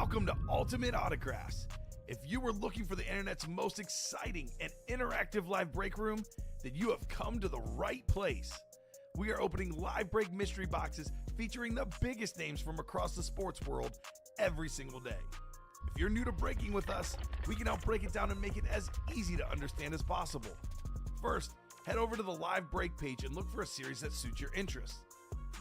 Welcome to Ultimate Autographs. If you were looking for the internet's most exciting and interactive live break room, then you have come to the right place. We are opening live break mystery boxes featuring the biggest names from across the sports world every single day. If you're new to breaking with us, we can help break it down and make it as easy to understand as possible. First, head over to the live break page and look for a series that suits your interests.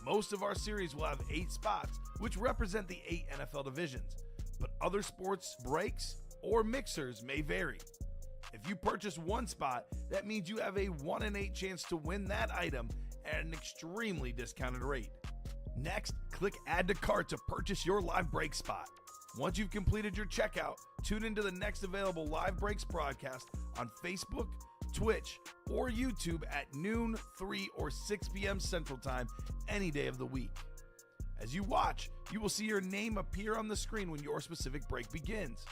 Most of our series will have 8 spots, which represent the 8 NFL divisions, but other sports breaks or mixers may vary. If you purchase one spot, that means you have a 1 in 8 chance to win that item at an extremely discounted rate. Next, click Add to Cart to purchase your live break spot. Once you've completed your checkout, tune into the next available live breaks broadcast on Facebook, Twitch, or YouTube at noon, 3, or 6 p.m. Central Time any day of the week. As you watch, you will see your name appear on the screen when your specific break begins.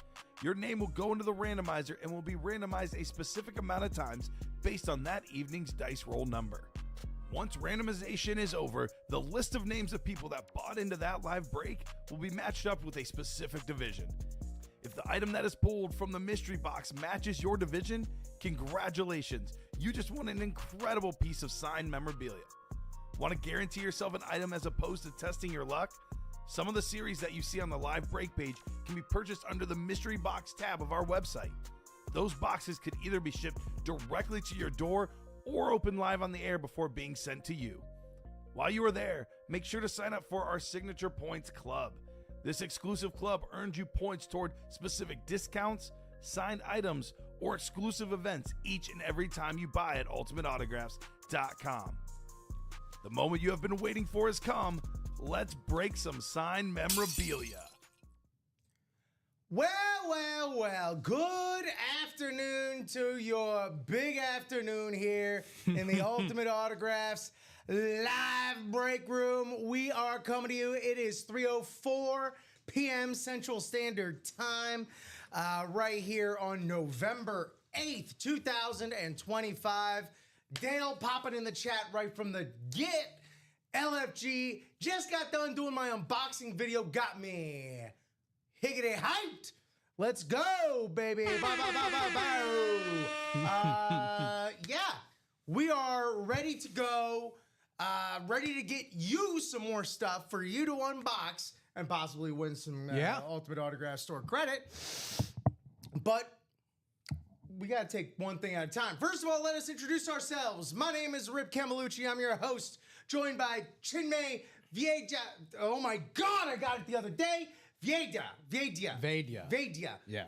Your name will go into the randomizer and will be randomized a specific amount of times based on that evening's dice roll number. Once randomization is over, the list of names of people that bought into that live break will be matched up with a specific division. If the item that is pulled from the mystery box matches your division, congratulations, you just won an incredible piece of signed memorabilia. Want to guarantee yourself an item as opposed to testing your luck? Some of the series that you see on the live break page can be purchased under the mystery box tab of our website. Those boxes could either be shipped directly to your door or open live on the air before being sent to you. While you are there, make sure to sign up for our Signature Points Club. This exclusive club earns you points toward specific discounts, signed items, or exclusive events each and every time you buy at ultimateautographs.com. The moment you have been waiting for has come. Let's break some signed memorabilia. Well. Good afternoon to your big afternoon here in the Ultimate Autographs live break room. We are coming to you. It is 3:04 p.m. Central Standard Time right here on November 8th, 2025. Dale popping in the chat right from the get. LFG just got done doing my unboxing video. Got me higgity hyped. Let's go, baby. Yeah, we are ready to go. Ready to get you some more stuff for you to unbox and possibly win some Ultimate Autograph Store credit. But we got to take one thing at a time. First of all, let us introduce ourselves. My name is Rip Camelucci. I'm your host, joined by Chinmay Vieja. Oh my God, I got it the other day. Vadia. Yeah.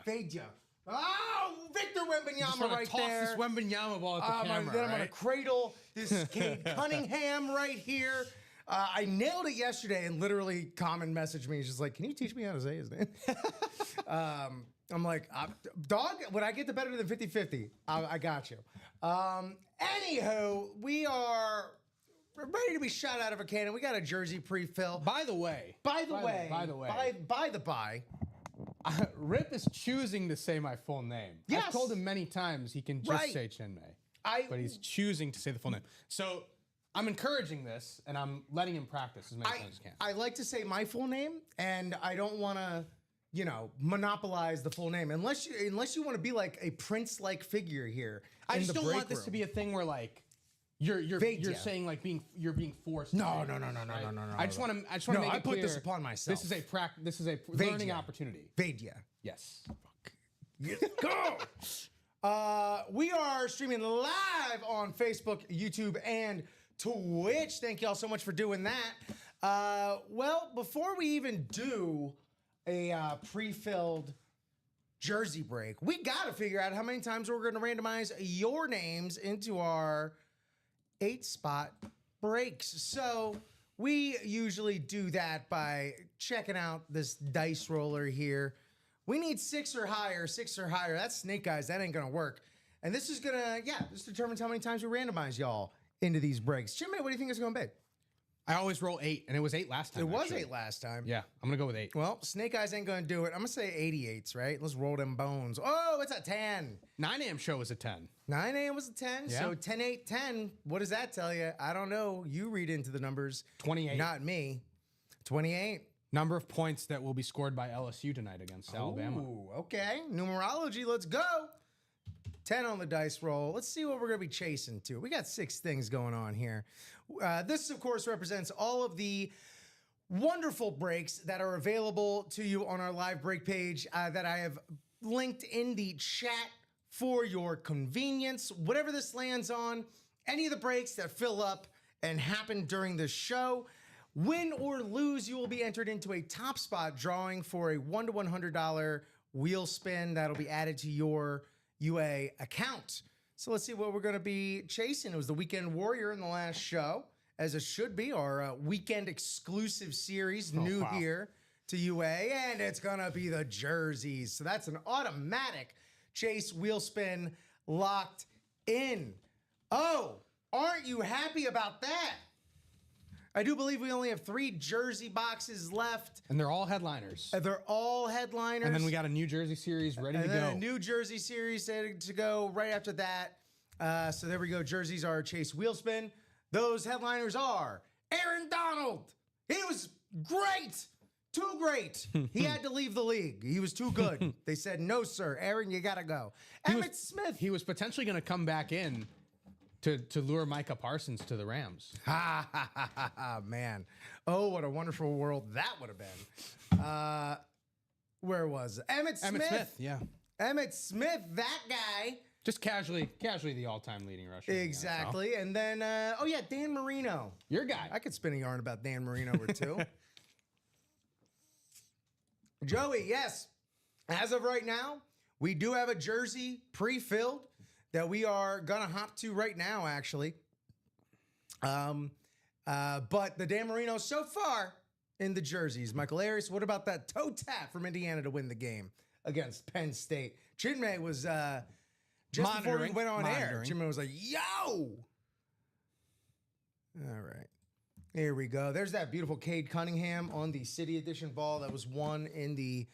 Oh, Victor Wembanyama right toss there. this Wembanyama ball at the camera, Then I'm going to cradle this Cade Cunningham right here. I nailed it yesterday and literally Common messaged me. He's just like, can you teach me how to say his name? I'm like, dog, when I get to better than 50-50, I got you. Anywho, we are ready to be shot out of a cannon. We got a jersey pre-fill. By the way, Rip is choosing to say my full name. Yes. I've told him many times he can just say Chinmay, but he's choosing to say the full name. So I'm encouraging this, and I'm letting him practice as many times as he can. I like to say my full name, and I don't want to, monopolize the full name unless you want to be like a Prince-like figure here. I just don't want this to be a thing where like you're saying like you're being forced. No. I just want to make it clear. I put this upon myself. This is a learning opportunity. Vadia. Yes. Fuck. Go. We are streaming live on Facebook, YouTube, and Twitch. Thank y'all so much for doing that. Well, before we even do a pre-filled jersey break, we got to figure out how many times we're going to randomize your names into our 8-spot breaks. So we usually do that by checking out this dice roller here. We need 6 or higher. That's snake eyes. That ain't going to work. And this is going to, this determines how many times we randomize y'all into these breaks. Chinmay, what do you think it's going to be? I always roll 8, and it was 8 last time. It was 8 last time. Yeah, I'm going to go with 8. Well, snake eyes ain't going to do it. I'm going to say 88s, right? Let's roll them bones. Oh, it's a 10. 9 a.m. show was a 10. 9 a.m. was a 10. Yeah. So 10, 8, 10. What does that tell you? I don't know. You read into the numbers. 28. Not me. 28. Number of points that will be scored by LSU tonight against Alabama. Ooh, okay. Numerology, let's go. 10 on the dice roll. Let's see what we're going to be chasing to. We got 6 things going on here. This, of course, represents all of the wonderful breaks that are available to you on our live break page that I have linked in the chat for your convenience. Whatever this lands on, any of the breaks that fill up and happen during the show, win or lose, you will be entered into a top spot drawing for a $1 to $100 wheel spin that'll be added to your UA account. So let's see what we're going to be chasing. It was the Weekend Warrior in the last show, as it should be, our weekend exclusive series, here to UA, and it's going to be the jerseys. So that's an automatic chase wheel spin locked in. Oh, aren't you happy about that? I do believe we only have 3 jersey boxes left. And they're all headliners. They're all headliners. And then we got a New Jersey series ready to go. A New Jersey series ready to go right after that. So there we go. Jerseys are chase wheel spin. Those headliners are Aaron Donald. He was great. Too great. He had to leave the league. He was too good. They said, no, sir. Aaron, you got to go. Emmitt Smith. He was potentially going to come back in to lure Micah Parsons to the Rams. Ha, ha, ha, ha, ha, man. Oh, what a wonderful world that would have been. Where was it? Emmitt Smith. Yeah. Emmitt Smith, that guy. Just casually the all-time leading rusher. Exactly. And then, Dan Marino. Your guy. I could spin a yarn about Dan Marino or two. Joey, yes. As of right now, we do have a jersey pre-filled that we are going to hop to right now, actually. But the Dan Marino so far in the jerseys. Michael Arias, what about that toe tap from Indiana to win the game against Penn State? Chinmay was just before we went on air. Chinmay was like, yo! All right. Here we go. There's that beautiful Cade Cunningham on the City Edition ball that was won in the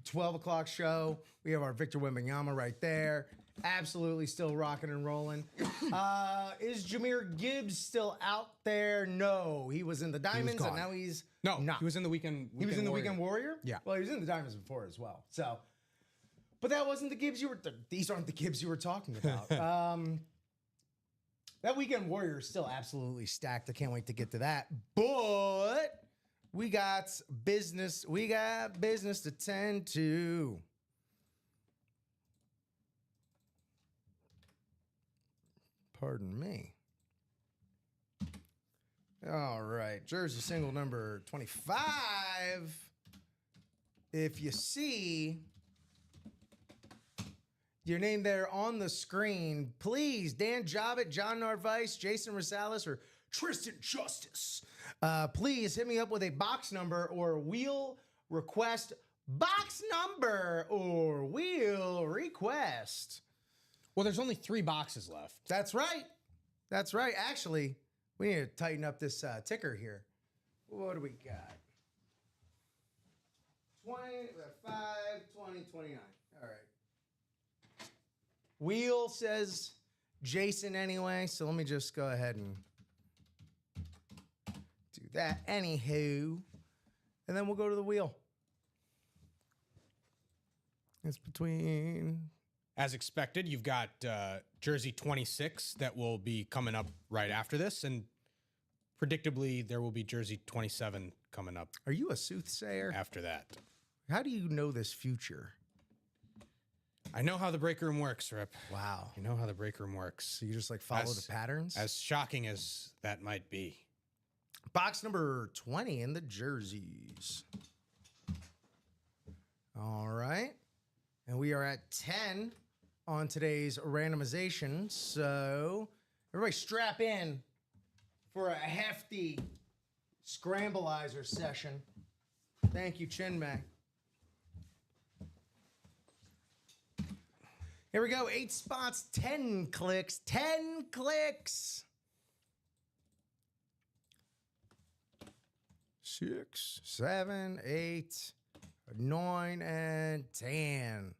12 o'clock show. We have our Victor Wembanyama right there. Absolutely still rocking and rolling. Is Jahmyr Gibbs still out there? No. He was in the Diamonds, and now he's not. He was in the Weekend He was in the Weekend Warrior? Yeah. Well, he was in the Diamonds before as well. So, but that wasn't the Gibbs you were... These aren't the Gibbs you were talking about. That Weekend Warrior is still absolutely stacked. I can't wait to get to that. But we got business. We got business to tend to. Pardon me. All right. Jersey single number 25. If you see your name there on the screen, please, Dan Jobbett, John Narvice, Jason Rosales, or Tristan Justice, please hit me up with a box number or wheel request. Box number or wheel request. Well, there's only 3 boxes left. That's right. That's right. Actually, we need to tighten up this ticker here. What do we got? 5, 20, 29. All right. Wheel says Jason anyway, so let me just go ahead and do that. Anywho, and then we'll go to the wheel. It's between... As expected, you've got jersey 26 that will be coming up right after this, and predictably, there will be jersey 27 coming up. Are you a soothsayer? After that. How do you know this future? I know how the break room works, Rip. Wow. I know how the break room works. So you just like follow the patterns? As shocking as that might be. Box number 20 in the jerseys. All right. And we are at 10 on today's randomization. So everybody strap in for a hefty scrambleizer session. Thank you, Chinmay. Here we go. 8 spots, 10 clicks. 10 clicks. 6, 7, 8, 9, and 10.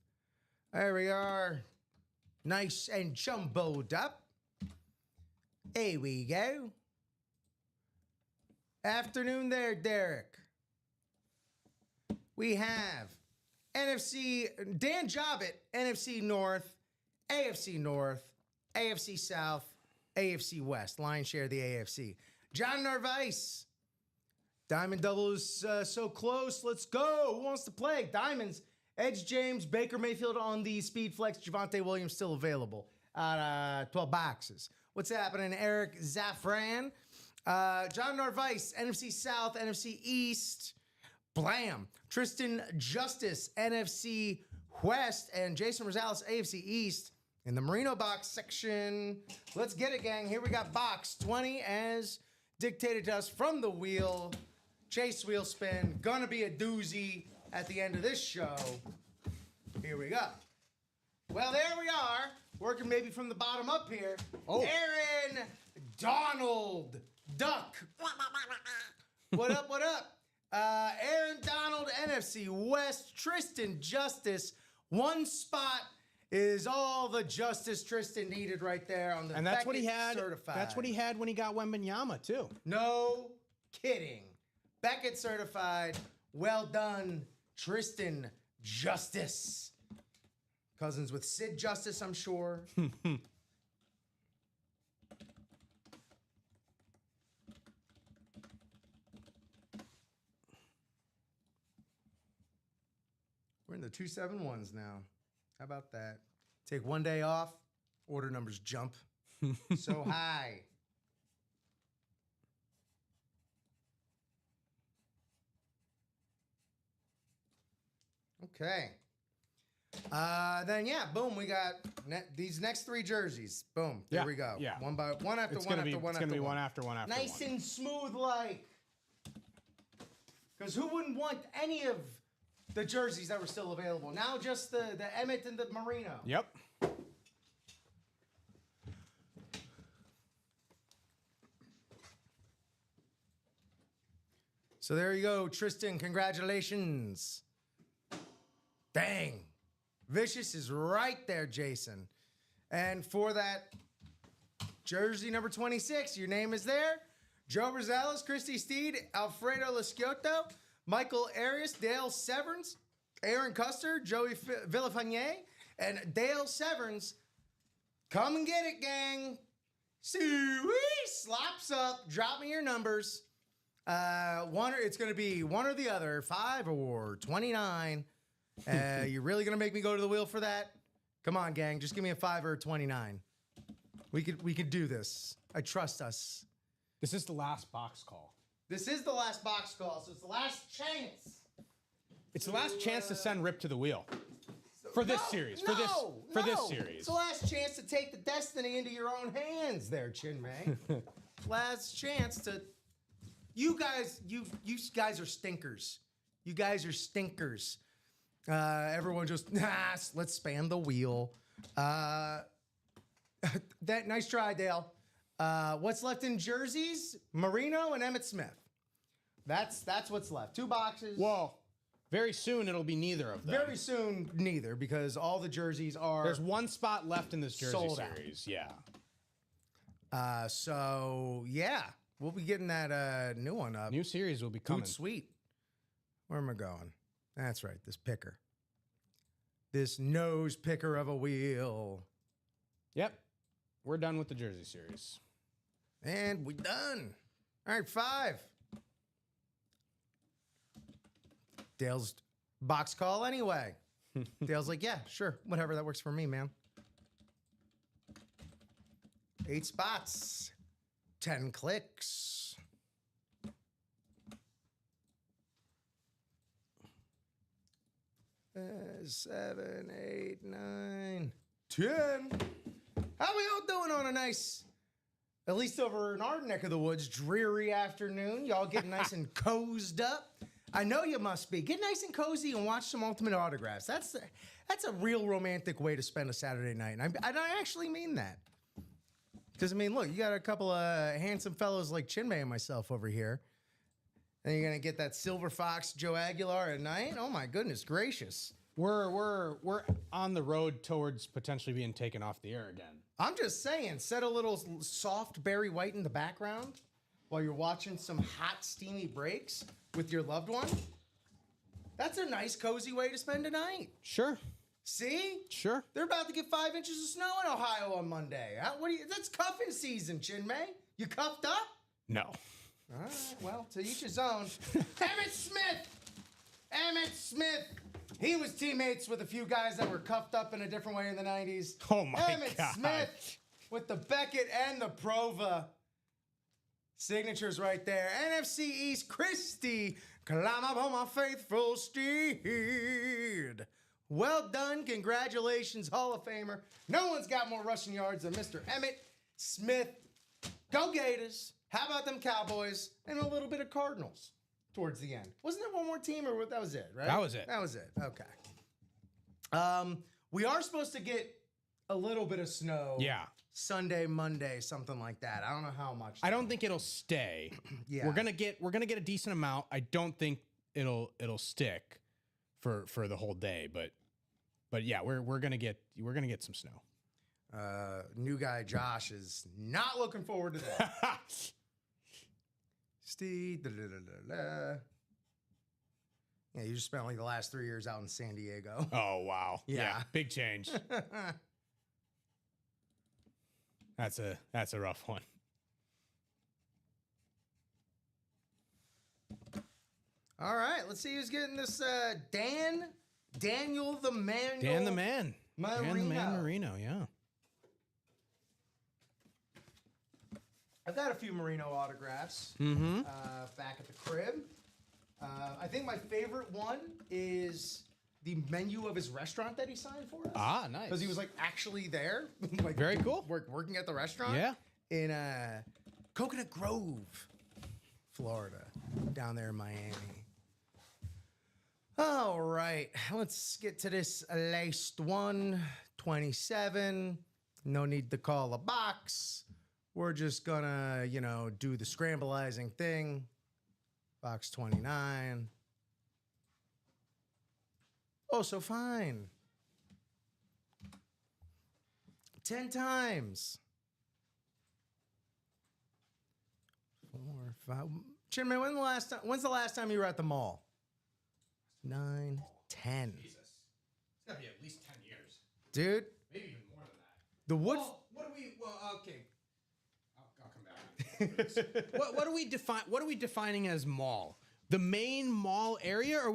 There we are. Nice and jumbled up. Here we go. Afternoon there, Derek. we have NFC, Dan Jobbett, NFC North, AFC South, AFC West. Lion's share of the AFC. John Narvaez. Diamond double is so close. Let's go. Who wants to play? Diamonds. Edge James, Baker Mayfield on the Speed Flex. Javonte Williams still available. 12 boxes. What's happening? Eric Zafran. John Narvaez, NFC South, NFC East. Blam. Tristan Justice, NFC West. And Jason Rosales, AFC East. In the Merino box section. Let's get it, gang. Here we got box 20 as dictated to us from the wheel. Chase wheel spin. Gonna be a doozy at the end of this show. Here we go. Well, there we are. Working maybe from the bottom up here. Oh. Aaron Donald Duck. What up, what up? Aaron Donald, NFC West. Tristan Justice. One spot is all the justice Tristan needed right there on the and that's what he had. Certified. That's what he had when he got Wembanyama too. No kidding. Beckett certified. Well done, Tristan Justice. Cousins with Sid Justice, I'm sure. We're in the 271s now. How about that? Take one day off, order numbers jump so high. Okay. Then yeah, boom. We got these next three jerseys. Boom. There we go. Yeah. One after one after one. It's gonna be one after one after nice one. and smooth, like. Because who wouldn't want any of the jerseys that were still available? Now just the Emmett and the Merino. Yep. So there you go, Tristan. Congratulations. Dang. Vicious is right there, Jason. And for that jersey number 26, your name is there. Joe Rosales, Christy Steed, Alfredo Lasciotto, Michael Arias, Dale Severns, Aaron Custer, Joey Villafanier, and Dale Severns. Come and get it, gang. Slaps up. Drop me your numbers. It's going to be one or the other, 5 or 29. You're really going to make me go to the wheel for that? Come on, gang. Just give me a 5 or a 29. We could do this. I trust us. This is the last box call. This is the last box call, so it's the last chance. It's the last chance to send Rip to the wheel. For this series. For this series. It's the last chance to take the destiny into your own hands there, Chinmay. Last chance to... You guys are stinkers. You guys are stinkers. Everyone just, let's spam the wheel. Nice try, Dale. What's left in jerseys? Marino and Emmitt Smith. That's what's left. 2 boxes. Well, very soon it'll be neither of them. Very soon, neither, because all the jerseys are... There's one spot left in this jersey sold series. out. Yeah. So, yeah. We'll be getting that new one up. New series will be coming. Hoot sweet. Where am I going? That's right, this picker. This nose picker of a wheel. Yep. We're done with the jersey series. And we done. All right, 5. Dale's box call anyway. Dale's like, yeah, sure. Whatever, that works for me, man. 8 spots. 10 clicks. Seven, 8, 9, 10. How we all doing on a nice, at least over in our neck of the woods, dreary afternoon? Y'all getting nice and cozied up? I know you must be. Get nice and cozy and watch some Ultimate Autographs. That's a real romantic way to spend a Saturday night. And I actually mean that. Because, I mean, look, you got a couple of handsome fellows like Chinmay and myself over here. And you're going to get that Silver Fox Joe Aguilar at night? Oh, my goodness gracious. We're on the road towards potentially being taken off the air again. I'm just saying, set a little soft Barry White in the background while you're watching some hot, steamy breaks with your loved one. That's a nice, cozy way to spend a night. Sure. See? Sure. They're about to get 5 inches of snow in Ohio on Monday. That's cuffing season, Chinmay. You cuffed up? No. All right, well, to each his own. Emmett Smith. He was teammates with a few guys that were cuffed up in a different way in the 90s. Oh, my Emmett God. Smith with the Beckett and the Prova. Signatures right there. NFC East, Christie. Climb up on my faithful steed. Well done. Congratulations, Hall of Famer. No one's got more rushing yards than Mr. Emmett Smith. Go Gators. How about them Cowboys? And a little bit of Cardinals towards the end. Wasn't there one more team, or that was it, right? That was it. That was it. Okay. We are supposed to get a little bit of snow. Yeah. Sunday, Monday, something like that. I don't know how much. I don't think it'll stay. Yeah. We're gonna get a decent amount. I don't think it'll stick for the whole day, but yeah, we're gonna get some snow. New guy Josh is not looking forward to that. Steve, yeah, you just spent like the last 3 years out in San Diego. Oh wow. Yeah. Big change. That's a rough one. All right, let's see who's getting this. Daniel the Man. Dan the Man. Marino. Dan the Man Marino, yeah. I've got a few Marino autographs back at the crib. I think my favorite one is the menu of his restaurant that he signed for us. Ah, nice. Because he was like actually there. Like Very cool. Working at the restaurant. Yeah. In Coconut Grove, Florida, down there in Miami. All right, let's get to this last one. 27. No need to call a box. We're just gonna, do the scrambleizing thing. Box 29. Oh, so fine. 10 times. 4, 5. Chinmay, when's the last time you were at the mall? 9, 10. Jesus. It's gotta be at least 10 years. Dude. Maybe even more than that. The wood. Okay. I'll come back. What are we defining as mall? The main mall area, or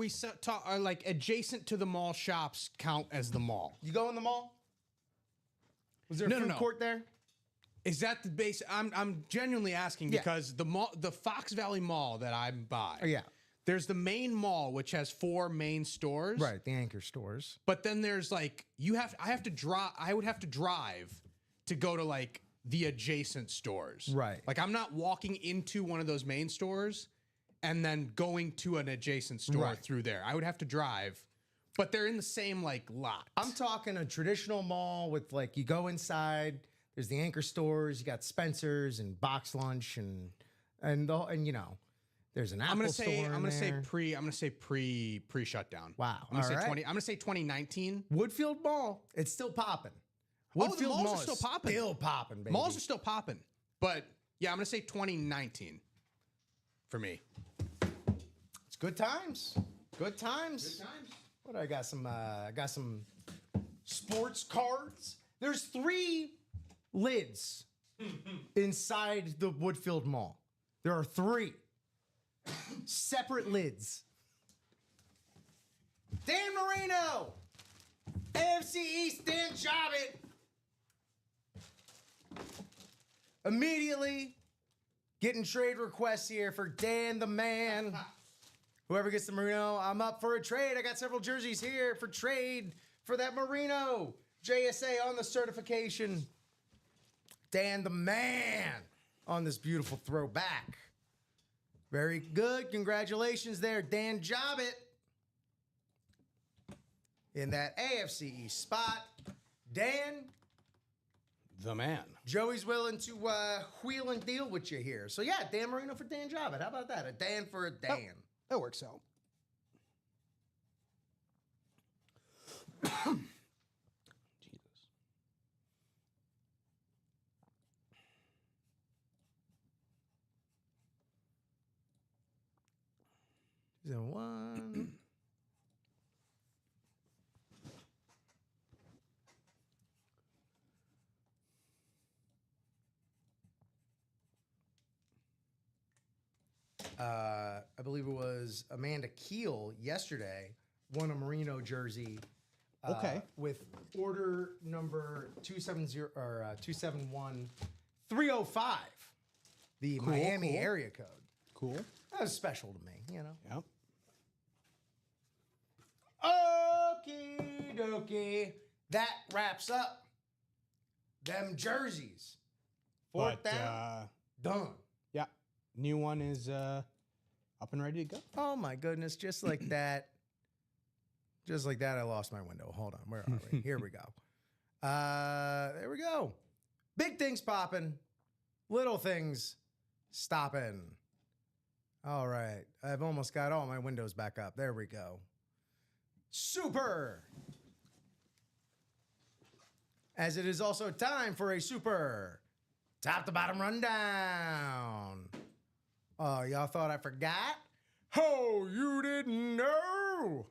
are like adjacent to the mall shops count as the mall? You go in the mall? Was there a food court there? Is that the base? I'm genuinely asking because the Fox Valley Mall that I'm by. Oh, yeah. There's the main mall, which has 4 main stores. Right, the anchor stores. But then there's like I would have to drive to go to like the adjacent stores. Right. Like I'm not walking into one of those main stores and then going to an adjacent store through there. I would have to drive, but they're in the same like lot. I'm talking a traditional mall with like you go inside, there's the anchor stores, you got Spencer's and Box Lunch and there's an Apple store. I'm gonna say pre-shutdown. Wow. I'm gonna say 2019. Woodfield Mall, it's still popping. The malls are still popping. Still popping, baby. Malls are still popping. But yeah, I'm gonna say 2019 for me. It's good times. Good times. What I got some sports cards. There's 3 lids inside the Woodfield Mall. There are 3 separate lids. Dan Marino, AFC East, Dan Jobbit. Immediately getting trade requests here for Dan the Man. Whoever gets the Marino, I'm up for a trade. I got several jerseys here for trade for that Marino. JSA on the certification. Dan the Man on this beautiful throwback. Very good. Congratulations there, Dan Jobbit. In that AFC East spot. Dan. The Man. Joey's willing to wheel and deal with you here. So yeah, Dan Marino for Dan Jobbit. How about that? A Dan for a Dan. Oh, that works out. Jesus. Is it 1, I believe it was Amanda Keel yesterday, won a Merino jersey. With order number 270 or 271305, the Miami area code. Cool. That was special to me, you know. Yep. Okie dokie. That wraps up them jerseys. Fourth down, done. Yeah. New one is up and ready to go. Oh my goodness, just like that. Just like that, I lost my window. Hold on, where are we? Here we go. There we go. Big things popping, little things stopping. All right, I've almost got all my windows back up. There we go. Super. As it is also time for a super top to bottom rundown. Oh, y'all thought I forgot? Oh, you didn't know?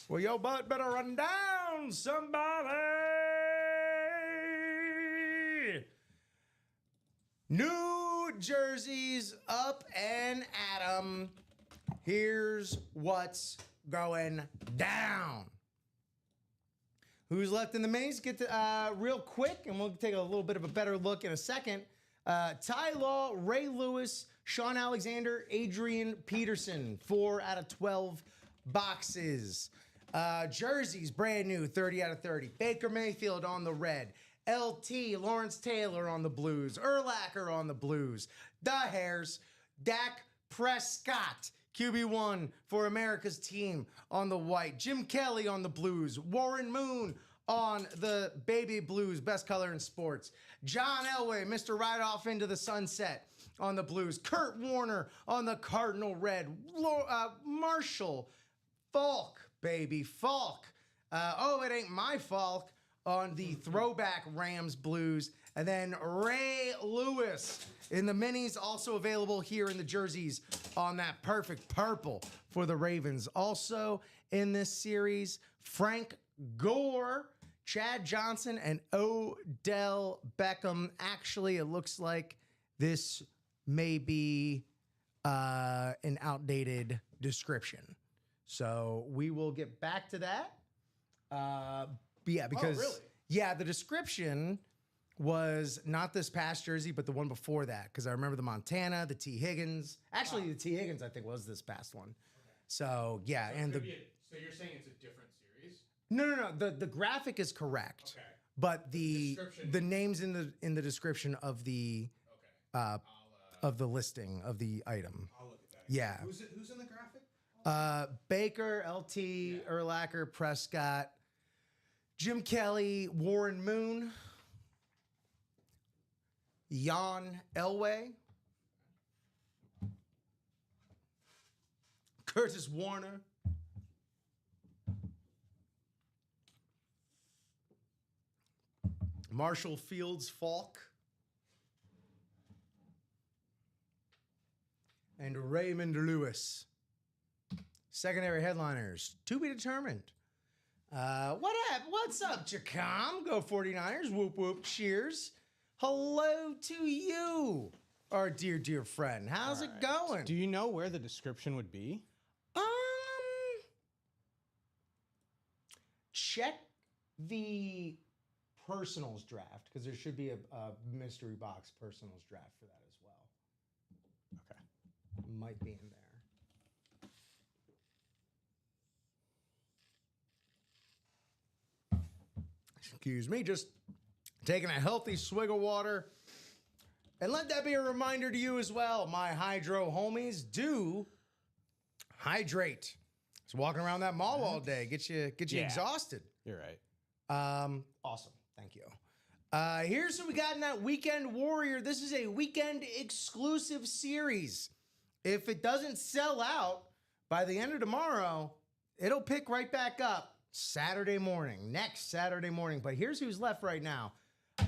Well, your butt better run down, somebody. New jerseys up and at 'em. Here's what's going down. Who's left in the maze? Get to real quick, and we'll take a little bit of a better look in a second. Ty Law, Ray Lewis, Sean Alexander, Adrian Peterson, 4 out of 12 boxes. Jerseys, brand new, 30 out of 30. Baker Mayfield on the red. LT, Lawrence Taylor on the blues. Urlacher on the blues. The Hares, Dak Prescott, QB1 for America's team on the white. Jim Kelly on the blues. Warren Moon on the baby blues, best color in sports. John Elway, Mr. Ride Off into the Sunset on the blues. Kurt Warner on the Cardinal red. Marshall Falk, baby, Falk. It ain't my Falk on the throwback Rams blues. And then Ray Lewis in the minis, also available here in the jerseys on that perfect purple for the Ravens. Also in this series, Frank Gore, Chad Johnson, and Odell Beckham. Actually, it looks like this may be an outdated description. So we will get back to that. Because the description was not this past jersey, but the one before that. Because I remember the Montana, the T. Higgins. Actually, the T. Higgins, I think, was this past one. Okay. So, yeah. So and so you're saying it's a different series? No. The graphic is correct. Okay. But the names in the description of the of the listing of the item. I'll look at that. Yeah. Who's in the graphic? Baker, LT, Urlacher, Prescott, Jim Kelly, Warren Moon, Jan Elway, Curtis Warner, Marshall Fields Falk, and Raymond Lewis. Secondary headliners, to be determined. What's up, Jacom? Go 49ers. Whoop, whoop. Cheers. Hello to you, our dear, dear friend. How's it going? Do you know where the description would be? Check the personals draft, because there should be a mystery box personals draft for that as well. Okay. Might be in there. Excuse me, just taking a healthy swig of water. And let that be a reminder to you as well, my hydro homies, do hydrate. Just walking around that mall all day, get you exhausted. You're right. Awesome. Thank you. Here's what we got in that Weekend Warrior. This is a weekend exclusive series. If it doesn't sell out by the end of tomorrow, it'll pick right back up next Saturday morning. But here's who's left right now.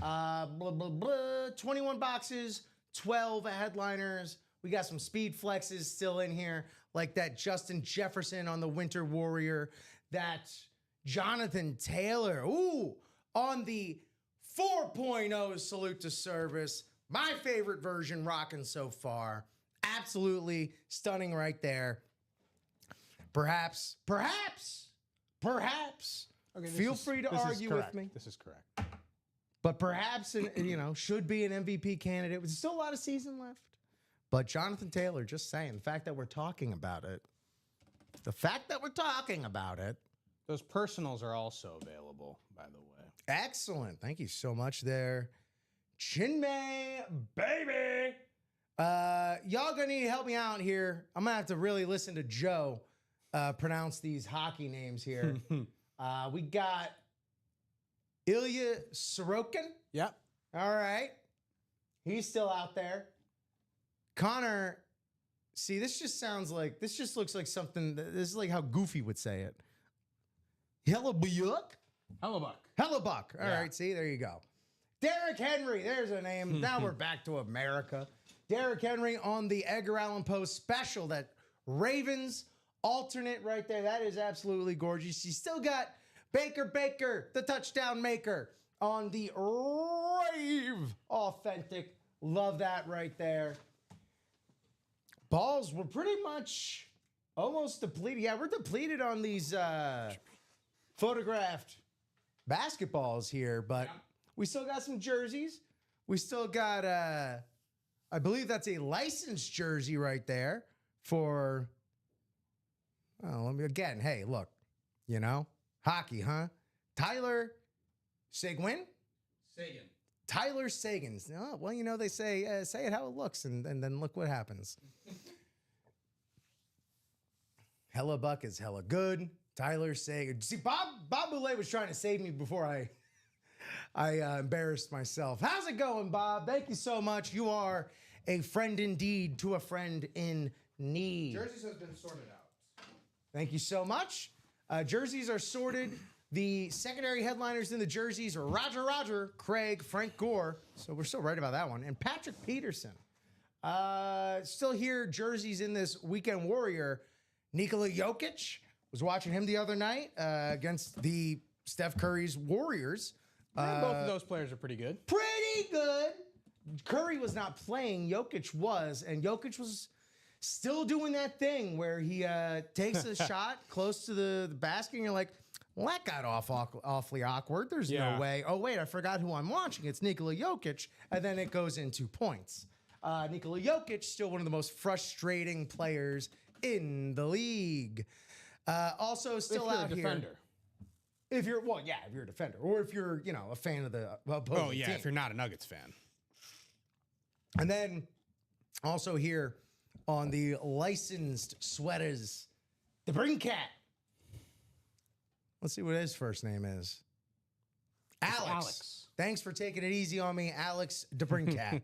21 boxes, 12 headliners. We got some speed flexes still in here, like that Justin Jefferson on the Winter Warrior, that Jonathan Taylor, on the 4.0 salute to service. My favorite version rocking so far. Absolutely stunning right there. Perhaps. Okay, Feel free to argue with me. This is correct. But perhaps, should be an MVP candidate. There's still a lot of season left. But Jonathan Taylor, just saying, the fact that we're talking about it. Those personals are also available, by the way. Excellent. Thank you so much there. Chinmay, baby. Y'all gonna need to help me out here. I'm gonna have to really listen to Joe pronounce these hockey names here. We got Ilya Sorokin. Yep. All right. He's still out there. Connor, see, this just looks like something, this is like how Goofy would say it. Hellebuck? Hellebuck. All right, see, there you go. Derrick Henry, there's a name. Now we're back to America. Derrick Henry on the Edgar Allan Poe special, that Ravens alternate right there. That is absolutely gorgeous. You still got Baker, the touchdown maker, on the Rave authentic. Love that right there. Balls were pretty much almost depleted. Yeah, we're depleted on these photographed basketballs here, but we still got some jerseys. We still got, I believe that's a licensed jersey right there for, hey, look, hockey, huh? Tyler Seguin? Tyler Sagan. Oh, well, they say it how it looks, and then look what happens. Hella Buck is hella good. Tyler Sagan. See, Bob Boulay was trying to save me before I embarrassed myself. How's it going, Bob? Thank you so much. You are a friend indeed to a friend in need. Jerseys has been sorted out. Thank you so much. Jerseys are sorted. The secondary headliners in the jerseys are Roger, Craig, Frank Gore. So we're still right about that one. And Patrick Peterson. Still here, jerseys in this Weekend Warrior. Nikola Jokic. Was watching him the other night against the Steph Curry's Warriors. Both of those players are pretty good. Pretty good. Curry was not playing. Jokic was. And Jokic was still doing that thing where he takes a shot close to the basket and you're like, well, that got awfully awkward. There's no way. Oh, wait, I forgot who I'm watching. It's Nikola Jokic. And then it goes into points. Nikola Jokic, still one of the most frustrating players in the league. Also still out here. If you're a defender. Or if you're, a fan of the opposing team. If you're not a Nuggets fan. And then also here on the licensed sweaters, the Bring Cat. Let's see what his first name is. Alex. Thanks for taking it easy on me, Alex DeBrincat.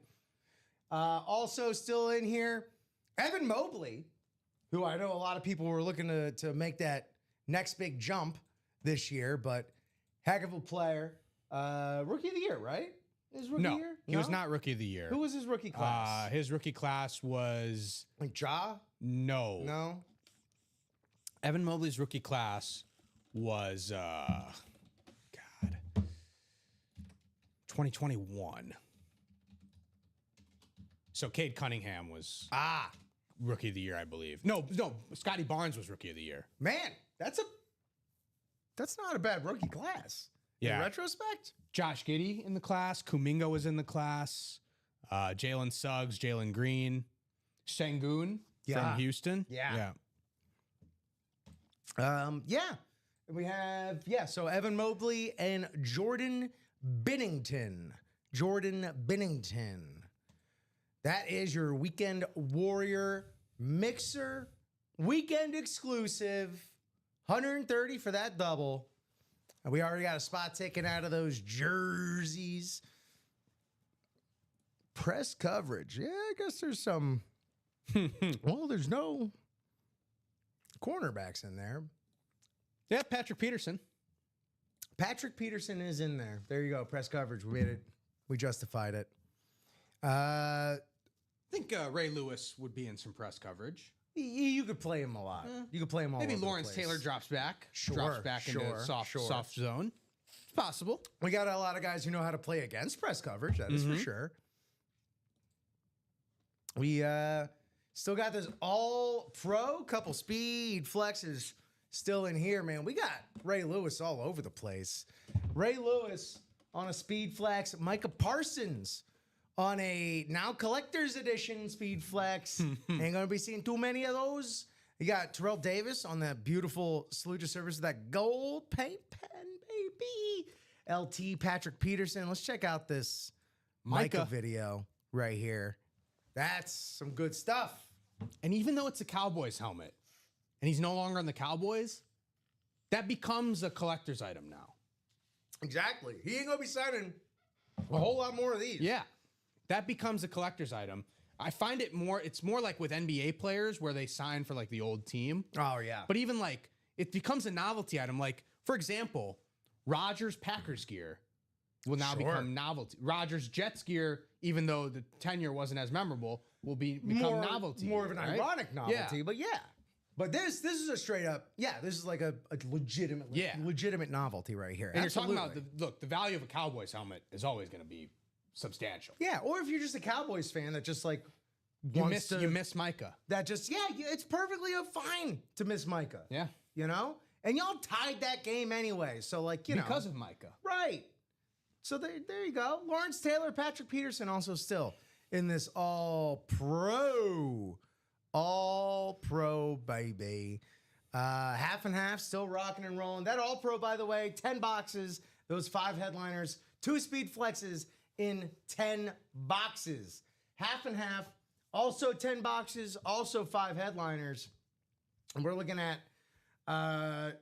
Also still in here, Evan Mobley, who I know a lot of people were looking to make that next big jump this year, but heck of a player. Rookie of the year, right? His rookie year? He was not rookie of the year. Who was his rookie class? His rookie class was... Like Ja? No. No? Evan Mobley's rookie class was 2021. So Cade Cunningham was rookie of the year, I believe. No, Scotty Barnes was rookie of the year. Man, that's not a bad rookie class. Yeah. In retrospect? Josh Giddey in the class. Kuminga was in the class. Jalen Suggs, Jalen Green, Sengun from Houston. Yeah. We have, so Evan Mobley and Jordan Binnington. That is your Weekend Warrior mixer. Weekend exclusive. 130 for that double. And we already got a spot taken out of those jerseys. Press coverage. Yeah, I guess there's some. Well, there's no cornerbacks in there. Yeah, Patrick Peterson. Patrick Peterson is in there. There you go. Press coverage. We made it. We justified it. I think Ray Lewis would be in some press coverage. You could play him a lot. You could play him all Maybe over Lawrence the place. Taylor drops back. Sure, drops back into soft zone. It's possible. We got a lot of guys who know how to play against press coverage. That is for sure. We still got this all pro, couple speed flexes still in here, man. We got Ray Lewis all over the place. Ray Lewis on a speed flex. Micah Parsons on a now collector's edition speed flex. Ain't gonna be seeing too many of those. You got Terrell Davis on that beautiful salute to service with that gold paint pen, baby. LT Patrick Peterson. Let's check out this Micah video right here. That's some good stuff. And even though it's a Cowboys helmet and he's no longer on the Cowboys, that becomes a collector's item now. Exactly. He ain't going to be signing a whole lot more of these. Yeah. That becomes a collector's item. I find it's more like with NBA players where they sign for like the old team. Oh, yeah. But even like it becomes a novelty item. Like, for example, Rodgers Packers gear will now become novelty. Rodgers Jets gear, even though the tenure wasn't as memorable, will become novelty. More of an ironic novelty, yeah. but yeah. But this is a straight up, this is like a legitimate novelty right here. And Absolutely. You're talking about the value of a Cowboys helmet is always going to be substantial. Yeah, or if you're just a Cowboys fan that just like you miss Micah. That just it's perfectly fine to miss Micah. Yeah. You know? And y'all tied that game anyway. So like, because of Micah. Right. So there you go. Lawrence Taylor, Patrick Peterson also still in this all pro baby. Half and half, still rocking and rolling. That all pro, by the way, 10 boxes, those 5 headliners, 2 speed flexes in 10 boxes. Half and half, also 10 boxes, also 5 headliners. And we're looking at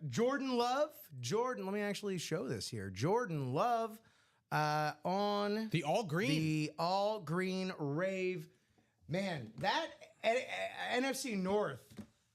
Jordan Love. Let me actually show this here. Jordan Love on the all green. The all green rave. Man, that NFC North,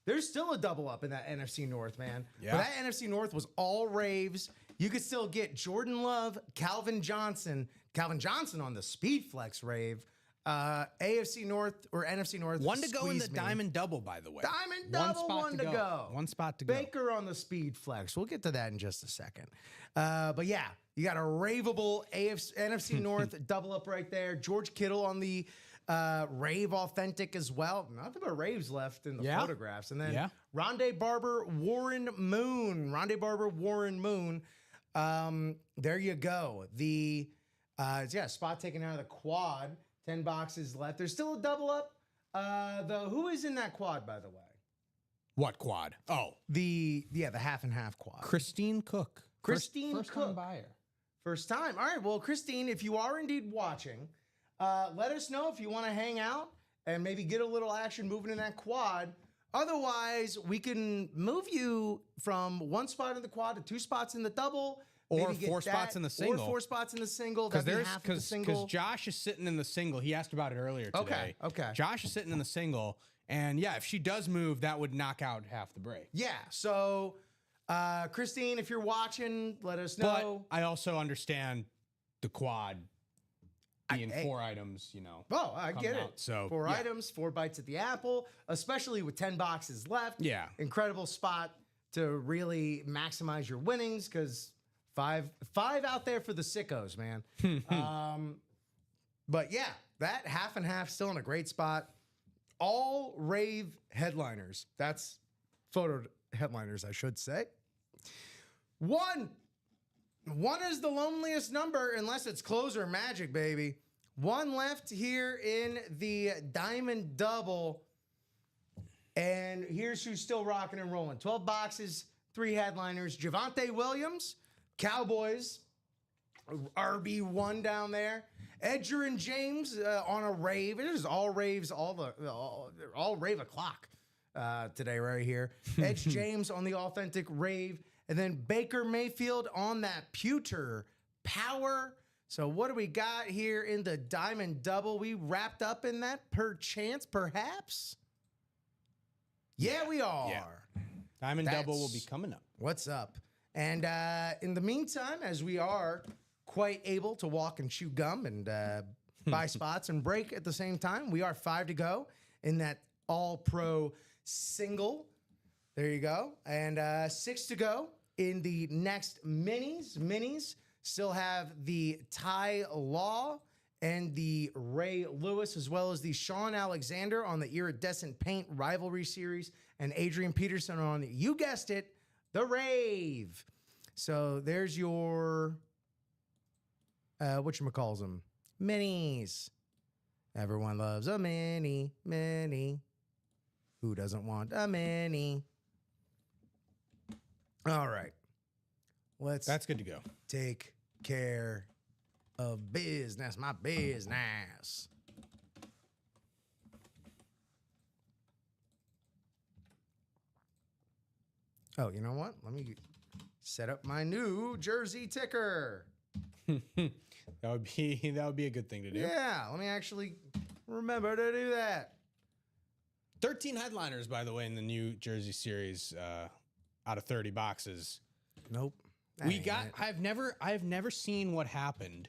there's still a double up in that NFC North, man. Yeah. But that NFC North was all raves. You could still get Jordan Love, Calvin Johnson on the Speed Flex rave. AFC North or NFC North. One to go in the Diamond Double, by the way. Diamond Double, one to go. One spot to go. Baker on the Speed Flex. We'll get to that in just a second. But yeah, you got a raveable NFC North double up right there. George Kittle on the Rave Authentic as well. Nothing but raves left in the photographs. And then Rondé Barber, Warren Moon. There you go. The spot taken out of the quad. 10 boxes left. There's still a double up. Who is in that quad, by the way? What quad? Oh. The half and half quad. Christine Cook. First Cook. Time buyer. First time. All right. Well, Christine, if you are indeed watching, let us know if you want to hang out and maybe get a little action moving in that quad. Otherwise, we can move you from 1 spot in the quad to 2 spots in the double. Or 4 spots in the single. Or 4 spots in the single. Because Josh is sitting in the single. He asked about it earlier today. Okay. Josh is sitting in the single. And yeah, if she does move, that would knock out half the break. Yeah. So, Christine, if you're watching, let us know. But I also understand the quad being 4 items, Oh, I get it. So 4 items, 4 bites at the apple, especially with 10 boxes left. Yeah. Incredible spot to really maximize your winnings because 5 out there for the sickos, man. But yeah, that half and half still in a great spot. All rave headliners. That's photo headliners, I should say. 1 is the loneliest number unless it's closer magic, baby. 1 left here in the Diamond Double. And here's who's still rocking and rolling. 12 boxes, 3 headliners. Javonte Williams, Cowboys, RB1 down there. Edgerrin James on a rave. It is all raves, all rave o'clock today right here. Edge James on the authentic rave. And then Baker Mayfield on that pewter power. So what do we got here in the Diamond Double? We wrapped up in that perchance, perhaps? Yeah, we are. Yeah. Diamond Double will be coming up. What's up? And in the meantime, as we are quite able to walk and chew gum and buy spots and break at the same time, we are 5 to go in that all-pro single. There you go. And 6 to go in the next minis. Minis still have the Ty Law and the Ray Lewis, as well as the Sean Alexander on the Iridescent Paint Rivalry Series, and Adrian Peterson on, you guessed it, the Rave. So there's your, whatchamacalls them, minis. Everyone loves a mini. Who doesn't want a mini? All right. That's good to go. Take care of business, my business. Oh, you know what? Let me set up my new jersey ticker. That would be a good thing to do. Yeah, let me actually remember to do that. 13 headliners, by the way, in the New Jersey series, out of 30 boxes. Nope. I've never seen what happened.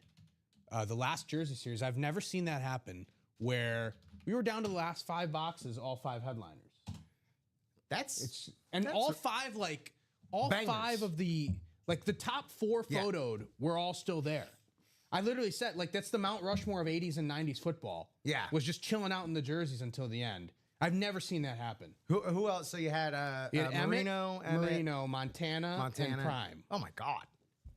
The last Jersey series, I've never seen that happen where we were down to the last 5 boxes, all 5 headliners. That's all 5 bangers. 5 of the top 4 photoed were all still there. I literally said that's the Mount Rushmore of 80s and 90s football. Yeah. Was just chilling out in the jerseys until the end. I've never seen that happen. Who else? So you had Marino, Montana, and Prime. Oh my God.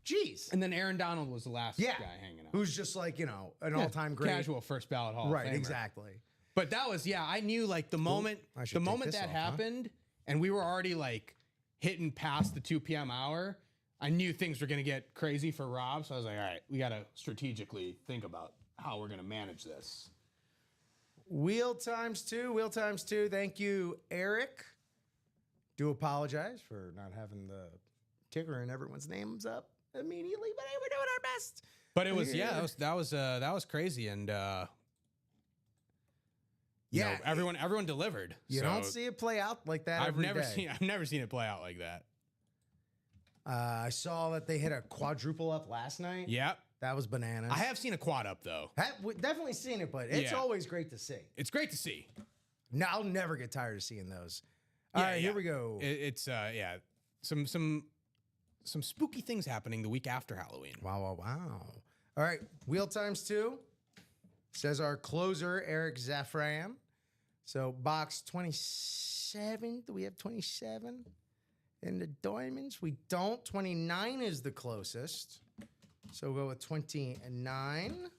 Jeez. And then Aaron Donald was the last guy hanging out. Who's just an all-time great. Casual first ballot Hall Right, of Famer. Exactly. But that was, I knew the moment that happened and we were already hitting past the 2 p.m. hour, I knew things were going to get crazy for Rob. So I was like, all right, we got to strategically think about how we're going to manage this. Wheel times two. Thank you, Eric. Do apologize for not having the ticker and everyone's names up immediately, but hey, we're doing our best. But it was that was crazy, and everyone delivered. You don't see it play out like that. I've never seen it play out like that. I saw that they hit a quadruple up last night. Yep. That was bananas. I have seen a quad up though. Definitely seen it, but it's always great to see. It's great to see. No, I'll never get tired of seeing those. All right, here we go. It's some spooky things happening the week after Halloween. Wow. All right, wheel times two. Says our closer, Eric Zafran. So box 27. Do we have 27 in the diamonds? We don't. 29 is the closest. So we'll go with 29.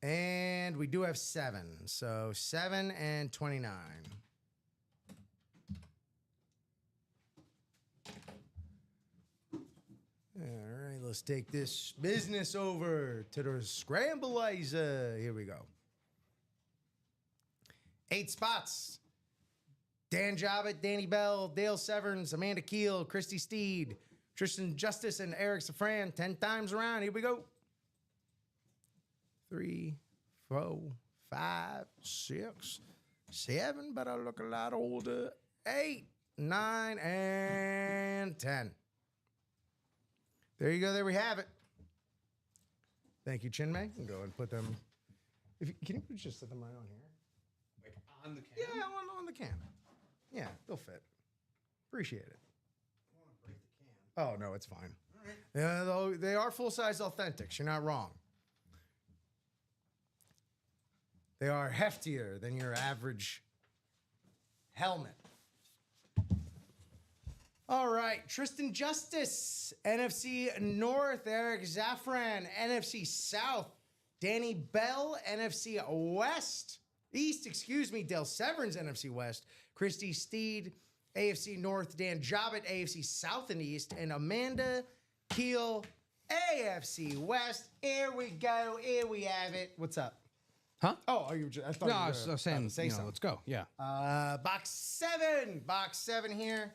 And we do have 7. So 7 and 29. All right, let's take this business over to the Scrambleizer. Here we go. 8 spots. Dan Jobbitt, Danny Bell, Dale Severns, Amanda Keel, Christy Steed, Tristan Justice, and Eric Safran. 10 times around. Here we go. 3, 4, 5, 6, 7, but I look a lot older. 8, 9, and 10. There you go. There we have it. Thank you, Chinmay. You can go and put them. Can you just set them right on here? On the can? Yeah, on the can. Yeah, they'll fit. Appreciate it. I want to break the can. Oh, no, it's fine. All right. Yeah, though they are full-size authentics. You're not wrong. They are heftier than your average helmet. All right, Tristan Justice, NFC North, Eric Zafran, NFC South, Danny Bell, NFC East, Dale Severns, NFC West, Christy Steed, AFC North, Dan Jobbitt, AFC South and East, and Amanda Keel, AFC West. Here we go. Here we have it. What's up? Huh? Oh, are you? I thought No, you were I was saying, something. let's go. Yeah. Box 7. Box 7 here.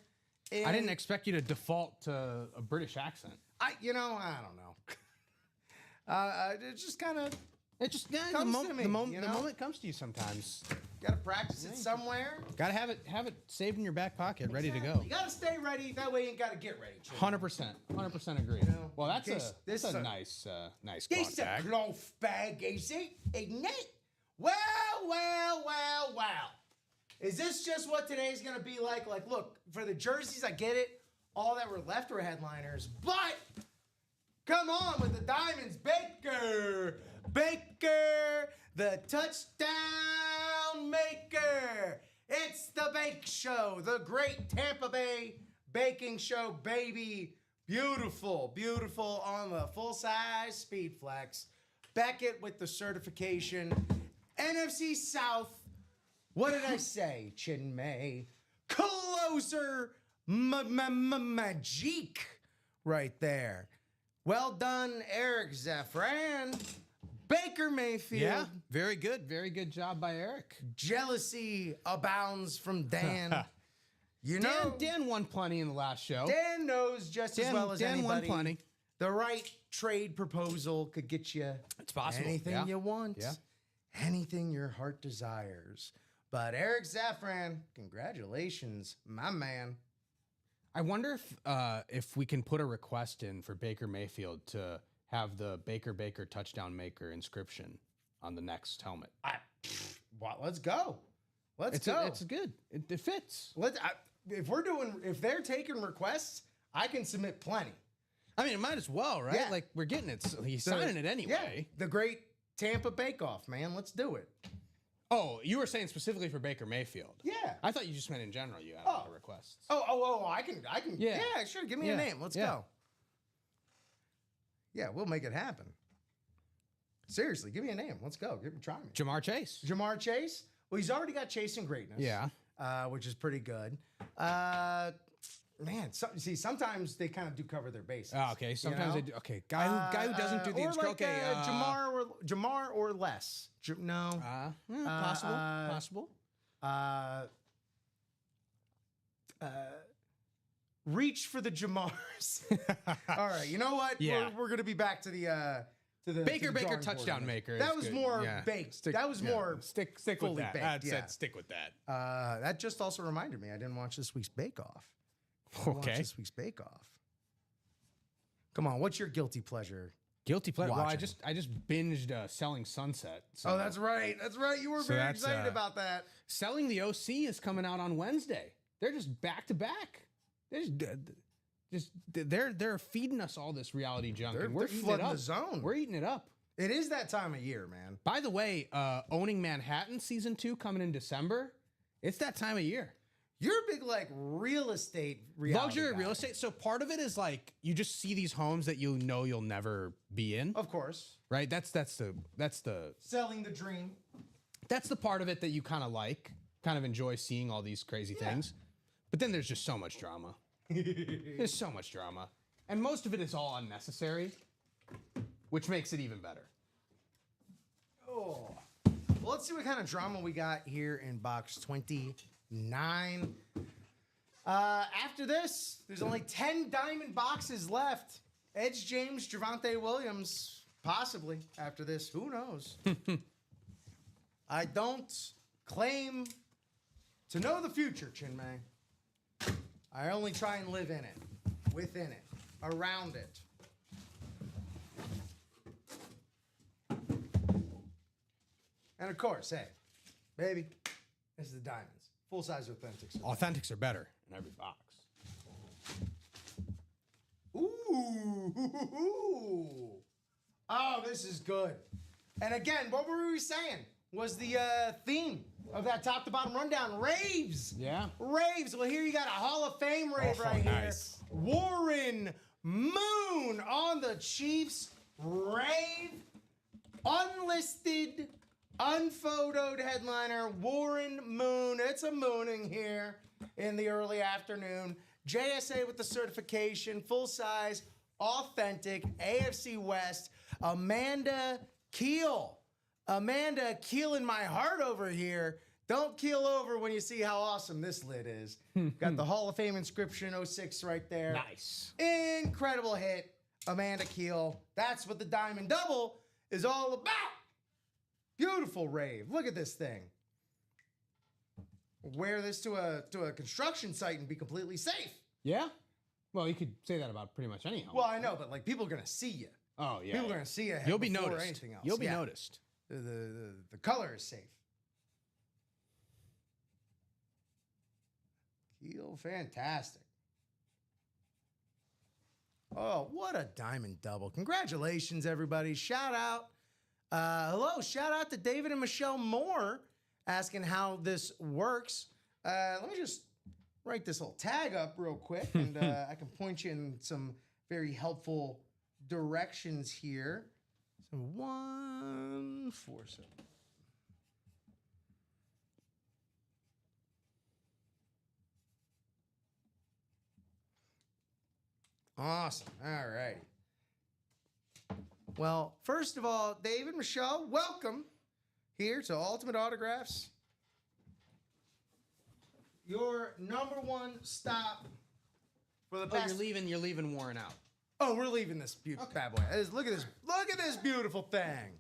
I didn't expect you to default to a British accent. I don't know. It just kind of It just comes to me, the moment you know? the moment comes to you sometimes. got to practice it somewhere. Got to have it saved in your back pocket, ready to go. You got to stay ready. That way you ain't got to get ready. 100% agree. know, Well, that's this a is a- nice This cloth bag. a cloth bag, is it? Isn't it? Well. Is this just what today's going to be like? Like, look, for the jerseys, I get it. All that were left were headliners. But come on with the Diamonds. Baker, the touchdown maker. It's the Bake Show, the great Tampa Bay baking show, baby. Beautiful, beautiful on the full-size Speed Flex. Beckett with the certification. NFC South. What did I say? Chin May. Closer magic right there. Well done, Eric Zafran. Baker Mayfield. Yeah, very good. Very good job by Eric. Jealousy abounds from Dan. You know, Dan won plenty in the last show. Dan knows just as well as Dan won anybody. plenty. The right trade proposal could get you It's possible. anything you want, Yeah. anything your heart desires. But Eric Zafran, congratulations, my man. I wonder if we can put a request in for Baker Mayfield to have the Baker touchdown maker inscription on the next helmet. Let's go. Let's go. It's good. It fits. If they're taking requests, I can submit plenty. I mean, it might as well, right? Yeah. Like, we're getting it. So he's signing it anyway. Yeah, the great Tampa Bake Off, man. Let's do it. Oh, you were saying specifically for Baker Mayfield. Yeah. I thought you just meant in general you had the requests. I can. Yeah. Yeah, sure. Give me a name. Let's go. Yeah, we'll make it happen. Seriously, give me a name. Let's go. Try me. Jamar Chase. Jamar Chase. Well, he's already got Chasing Greatness. Yeah. Which is pretty good. Man, sometimes they kind of do cover their bases. Oh, okay. Sometimes you know? they do. Okay. Guy who doesn't do the or intro. like, Okay. Jamar or less. No. Possible. Reach for the Jamars. All right. You know what? Yeah. We're gonna be back to the Baker drawing touchdown board. maker. That is was good. more Yeah. baked. Stick fully with that. baked, I'd yeah. said stick with that. That just also reminded me I didn't watch this week's Bake Off. Watch Okay. this week's Bake Off. Come on, what's your guilty pleasure? Guilty pleasure. Well, Watching. I just binged Selling Sunset. So Oh, that's right. That's right. You were So very that's, excited about that. Selling the OC is coming out on Wednesday. They're just back to back. They're feeding us all this reality junk, and we're they're eating flooding it up. the zone. We're eating it up. It is that time of year, man. By the way, Owning Manhattan season 2 coming in December. It's that time of year. You're a big like real estate reality Luxury guy. real estate. So part of it is like you just see these homes that you know you'll never be in, Of course. right? That's the Selling the dream. that's the part of it that you kind of like, kind of enjoy seeing all these crazy things. But then there's just so much drama. There's so much drama, and most of it is all unnecessary, which makes it even better. Oh. Well, let's see what kind of drama we got here in box 29. After this, there's only 10 diamond boxes left. Edge James, Javonte Williams, possibly after this. Who knows? I don't claim to know the future, Chinmay. I only try and live in it, within it, around it. And of course, hey, baby, this is the diamonds. Full-size authentics. Authentics are better in every box. Ooh. Oh, this is good. And again, what were we saying? Was the theme of that top to bottom rundown. Raves. Yeah. Raves. Well, here you got a Hall of Fame rave right nice. here. Warren Moon on the Chiefs rave. Unlisted, unphotoed headliner, Warren Moon. It's a mooning here in the early afternoon. JSA with the certification, full size, authentic, AFC West. Amanda Keel. Amanda keeling my heart over here. Don't keel over when you see how awesome this lid is. Got the Hall of Fame inscription 06 right there. Nice. Incredible hit, Amanda Keel. That's what the Diamond Double is all about. Beautiful rave. Look at this thing. Wear this to a construction site and be completely safe. Yeah. Well, you could say that about pretty much any home. Well, I know, but like people are gonna see you. Oh yeah. People are gonna see you. You'll be before noticed. Anything else. You'll be Yeah. noticed. The color is safe. Feel fantastic. Oh, what a diamond double. Congratulations, everybody. Shout out. Hello, shout out to David and Michelle Moore asking how this works. Let me just write this little tag up real quick, and I can point you in some very helpful directions here. So 147. Awesome. All right. Well, first of all, David, Michelle, welcome here to Ultimate Autographs. Your number one stop for the best. You're leaving Warren out. Oh, we're leaving this beautiful bad boy. Look at this. Look at this beautiful thing.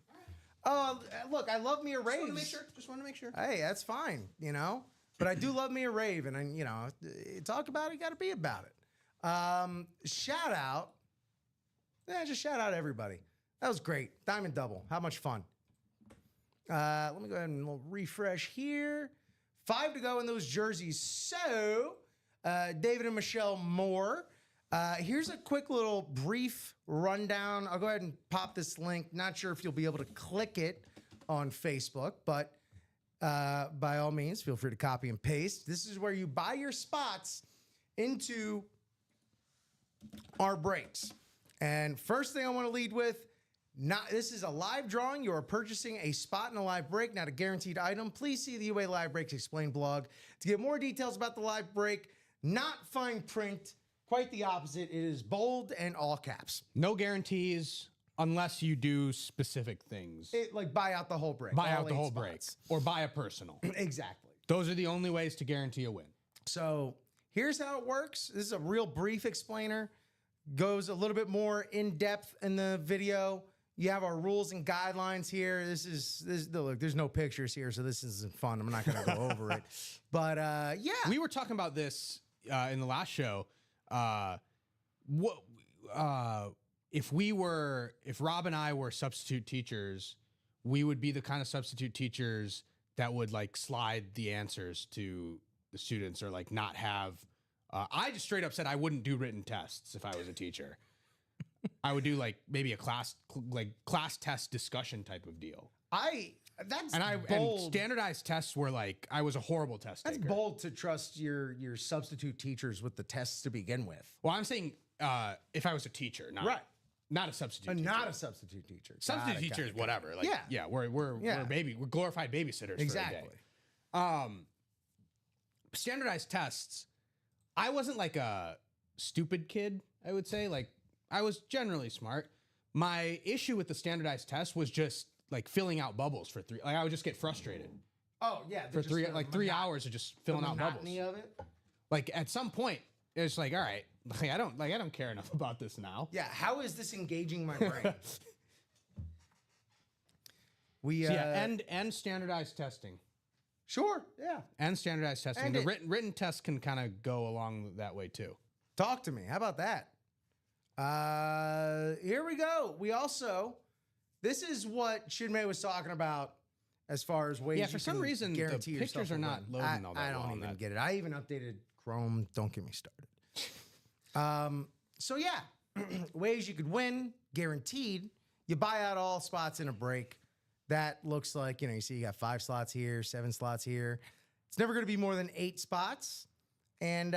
Oh, look, I love me a rave. Just want to make sure. Hey, that's fine, you know. But I do love me a rave, and you know, talk about it, you got to be about it. Shout out. Yeah, just shout out everybody. That was great. Diamond double. How much fun. Let me go ahead and we'll refresh here. 5 to go in those jerseys. So, David and Michelle Moore. Here's a quick little brief rundown. I'll go ahead and pop this link. Not sure if you'll be able to click it on Facebook, but by all means, feel free to copy and paste. This is where you buy your spots into our breaks. And first thing I want to lead with, this is a live drawing. You are purchasing a spot in a live break, not a guaranteed item. Please see the UA Live Breaks Explained blog to get more details about the live break. Not fine print, quite the opposite. It is bold and all caps. No guarantees unless you do specific things. Like buy out the whole break. Buy out the whole break. Or buy a personal. Exactly. Those are the only ways to guarantee a win. So here's how it works. This is a real brief explainer. Goes a little bit more in depth in the video. You have our rules and guidelines here. Look, there's no pictures here, so this isn't fun. I'm not going to go over it. But yeah. We were talking about this in the last show. If Rob and I were substitute teachers, we would be the kind of substitute teachers that would like slide the answers to the students or like not have. I just straight up said I wouldn't do written tests if I was a teacher. I would do like maybe a class test discussion type of deal. Bold. And standardized tests were like I was a horrible test taker. That's bold to trust your substitute teachers with the tests to begin with. Well, I'm saying if I was a teacher, not a substitute teacher. Not a substitute teacher. Substitute teachers, whatever. Like, yeah, we're glorified babysitters exactly. for a day. Standardized tests. I wasn't like a stupid kid, I would say. Like, I was generally smart. My issue with the standardized test was just like filling out bubbles for 3. Like, I would just get frustrated. Oh yeah, for 3 hours of just filling out bubbles. Of it. Like at some point, it's like, all right, I don't care enough about this now. Yeah, how is this engaging my brain? And standardized testing. Sure, yeah. And standardized testing. And the written test can kind of go along that way too. Talk to me. How about that? Here we go. We also, this is what Sidney was talking about as far as ways. Yeah, for some reason the pictures are not loading all that I don't even get it. I even updated Chrome. Don't get me started. So yeah, ways you could win, guaranteed. You buy out all spots in a break. That looks like, you see you got 5 slots here, 7 slots here. It's never going to be more than 8 spots. And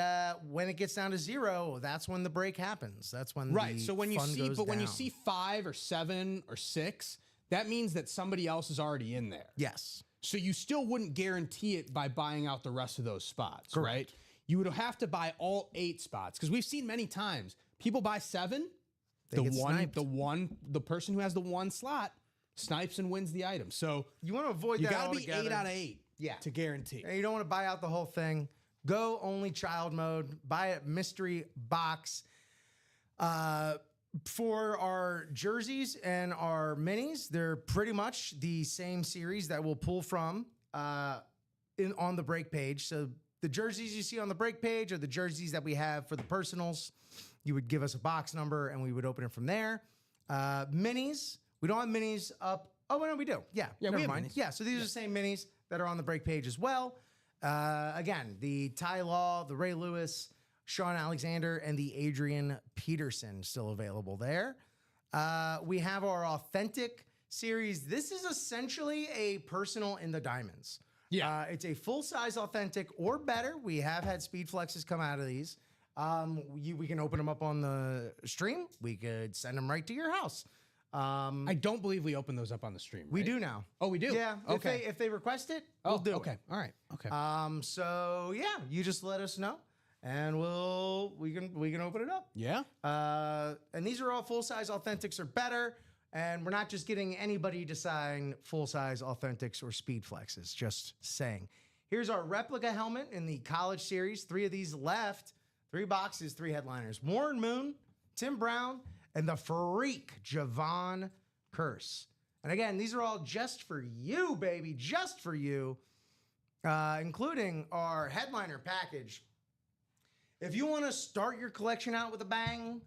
when it gets down to 0, that's when the break happens. That's when So when you see 5 or 7 or 6, that means that somebody else is already in there. Yes. So you still wouldn't guarantee it by buying out the rest of those spots, correct, right? You would have to buy all 8 spots because we've seen many times people buy 7. The person who has the 1 slot snipes and wins the item. So you want to avoid that. You got to be 8 out of 8. Yeah. To guarantee. And you don't want to buy out the whole thing. Go only child mode. Buy a mystery box. For our jerseys and our minis, they're pretty much the same series that we'll pull from on the break page. So the jerseys you see on the break page are the jerseys that we have for the personals. You would give us a box number and we would open it from there. Minis, we don't have minis up. Oh, no, we do. Yeah, we have mind. minis. Yeah, so these are the same minis that are on the break page as well. Again, the Ty Law, the Ray Lewis, Sean Alexander, and the Adrian Peterson still available there. We have our Authentic series. This is essentially a personal in the diamonds. Yeah. It's a full-size Authentic or better. We have had Speed Flexes come out of these. We can open them up on the stream. We could send them right to your house. I don't believe we open those up on the stream. We right? do now. Oh, we do? Yeah. Okay. If they request it, we'll do okay. it. All right. Okay. So yeah, you just let us know, and we can open it up. Yeah. And these are all full-size Authentics or better, and we're not just getting anybody to sign full-size Authentics or Speed Flexes. Just saying. Here's our replica helmet in the College Series. 3 of these left. 3 boxes, 3 headliners. Warren Moon, Tim Brown, and the freak Javon Curse. And again, these are all just for you, baby, just for you, including our headliner package. If you want to start your collection out with a bang,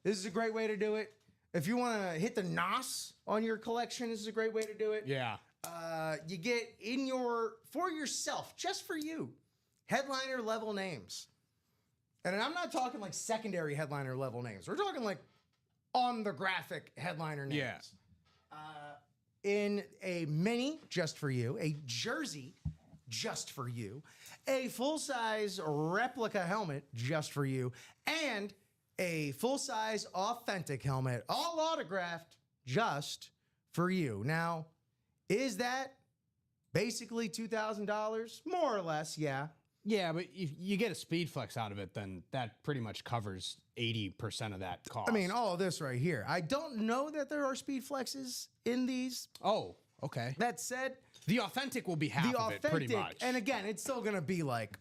this is a great way to do it. If you want to hit the NOS on your collection, this is a great way to do it. Yeah. You get for yourself, just for you, headliner level names. And I'm not talking like secondary headliner level names. We're talking like on the graphic headliner names. Yeah. In a mini, just for you, a jersey, just for you, a full-size replica helmet, just for you, and a full-size authentic helmet, all autographed, just for you. Now, is that basically $2,000? More or less, yeah. Yeah, but if you get a Speed Flex out of it, then that pretty much covers 80% of that cost. I mean, all of this right here. I don't know that there are Speed Flexes in these. Oh, okay. That said, The Authentic will be half the of it, pretty much. and again, it's still going to be like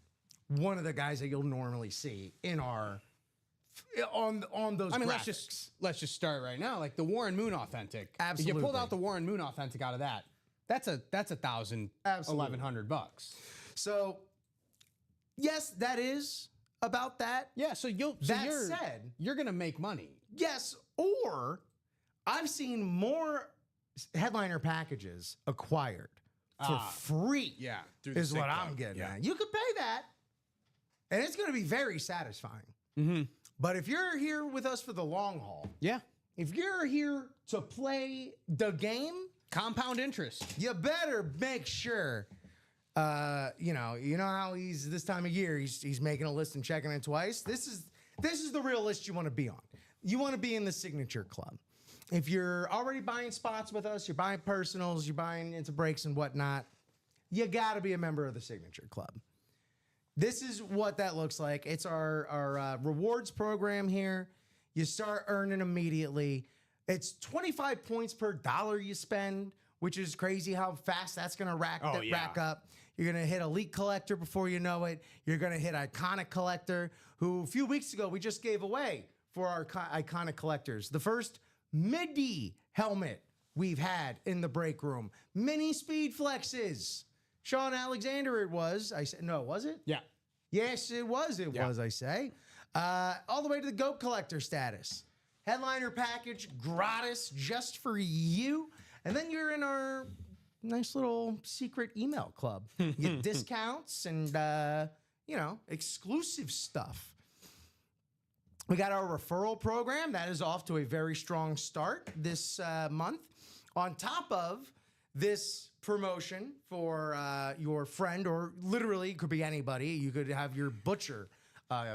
one of the guys that you'll normally see in our on those. I mean, graphics. let's just start right now. Like the Warren Moon Authentic. Absolutely. If you pulled out the Warren Moon Authentic out of that, that's $1,000, Absolutely. $1,100. So, yes, that is about that. Yeah, so you're gonna make money. Yes, or I've seen more headliner packages acquired for free. Yeah, is what I'm getting at. You could pay that, and it's going to be very satisfying. Mm-hmm. But if you're here with us for the long haul, Yeah, if you're here to play the game, compound interest. you better make sure. You know how he's this time of year. He's making a list and checking it twice. This is the real list you want to be on. You want to be in the signature club. If you're already buying spots with us, you're buying personals, you're buying into breaks and whatnot, you got to be a member of the signature club. This is what that looks like. It's our rewards program here. You start earning immediately. It's 25 points per dollar you spend, which is crazy how fast that's going to rack up. You're going to hit Elite Collector before you know it. You're going to hit Iconic Collector, who a few weeks ago we just gave away for our Iconic Collectors. The first Midi helmet we've had in the break room. Mini Speed Flexes. Sean Alexander it was. I said, no, was it? Yeah. Yes, it was. It was, I say. All the way to the GOAT Collector status. Headliner package, gratis, just for you. And then you're in our nice little secret email club. You get discounts and, exclusive stuff. We got our referral program. That is off to a very strong start this month. On top of this promotion for your friend, or literally it could be anybody. You could have your butcher.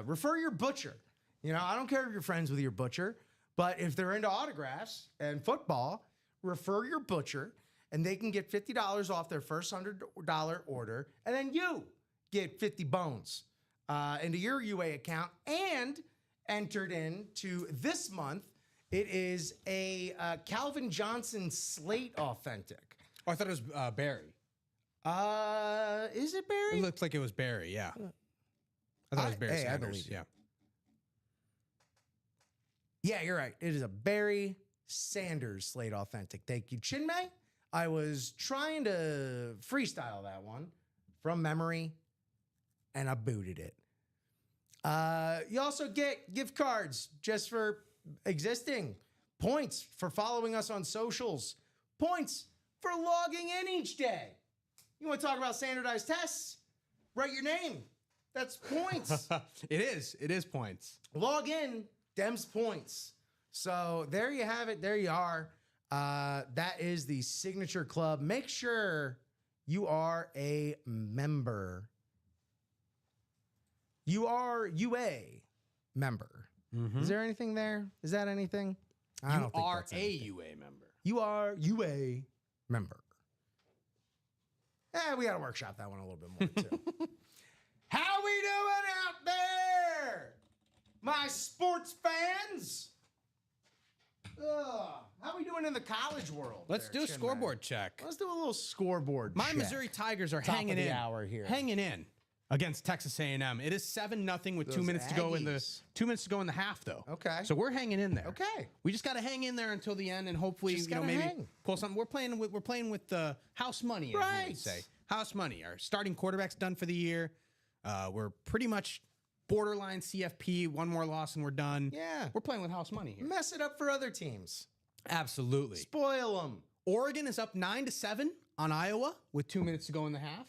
Refer your butcher. I don't care if you're friends with your butcher, but if they're into autographs and football, refer your butcher, and they can get $50 off their first $100 order, and then you get 50 bones into your UA account and entered into this month. It is a Calvin Johnson Slate Authentic. Oh, I thought it was Barry. Is it Barry? It looked like it was Barry, yeah. I thought it was Barry I Sanders. believe you. Yeah. Yeah, you're right. It is a Barry Sanders Slate Authentic. Thank you, Chinmay. I was trying to freestyle that one from memory, and I booted it. You also get gift cards just for existing, points for following us on socials, points for logging in each day. You want to talk about standardized tests? Write your name. That's points. It is. It is points. Log in, Dems points. So there you have it. There you are. That is the Signature Club. Make sure you are a member. You are UA member. Is there anything there? Is that anything? I don't think are that's a anything. UA member. You are UA member. We got to workshop that one a little bit more too. How we doing out there, my sports fans? How we doing in the college world? Let's do a scoreboard check. Let's do a little scoreboard My check. Missouri Tigers are Top hanging of the in. hour here. Hanging in against Texas A&M. It is 7-0 with 2 minutes to go in the Aggies. 2 minutes to go in the half, though. Okay. So we're hanging in there. Okay. We just got to hang in there until the end, and hopefully, Just you know, gotta maybe hang. pull something. We're playing with the house money, as you Right. would say. House money. Our starting quarterback's done for the year. We're pretty much borderline CFP. One more loss and we're done. Yeah. We're playing with house money here. Mess it up for other teams. Absolutely. Spoil them. Oregon is up 9-7 on Iowa with 2 minutes to go in the half.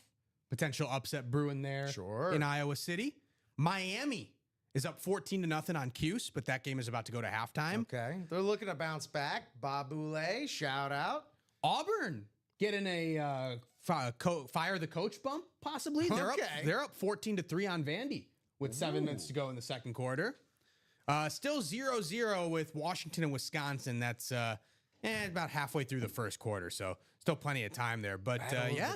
Potential upset brewing there Sure. in Iowa City. Miami is up 14-0 on Cuse, but that game is about to go to halftime. Okay. They're looking to bounce back. Babule, shout out. Auburn getting a fire the coach bump, possibly. Okay. They're up 14-3 on Vandy with 7 minutes to go in the second quarter. Still 0-0 with Washington and Wisconsin. That's about halfway through the first quarter, so still plenty of time there. But yeah,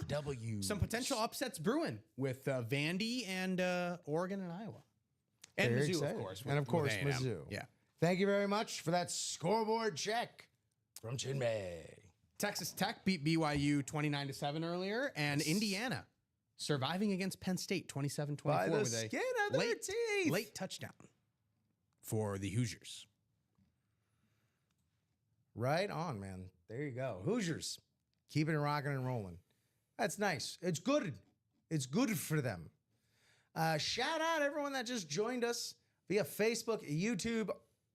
some potential upsets brewing with Vandy and Oregon and Iowa. And Very Mizzou, exciting. of course. And of course, with A&M. Mizzou. Yeah. Thank you very much for that scoreboard check from Chinmay. Texas Tech beat BYU 29-7 earlier, and Indiana surviving against Penn State 27-24 By the with skin a of their teeth. late touchdown for the Hoosiers. Right on, man. There you go. Hoosiers, keeping it rocking and rolling. That's nice. It's good. It's good for them. Shout out everyone that just joined us via Facebook, YouTube,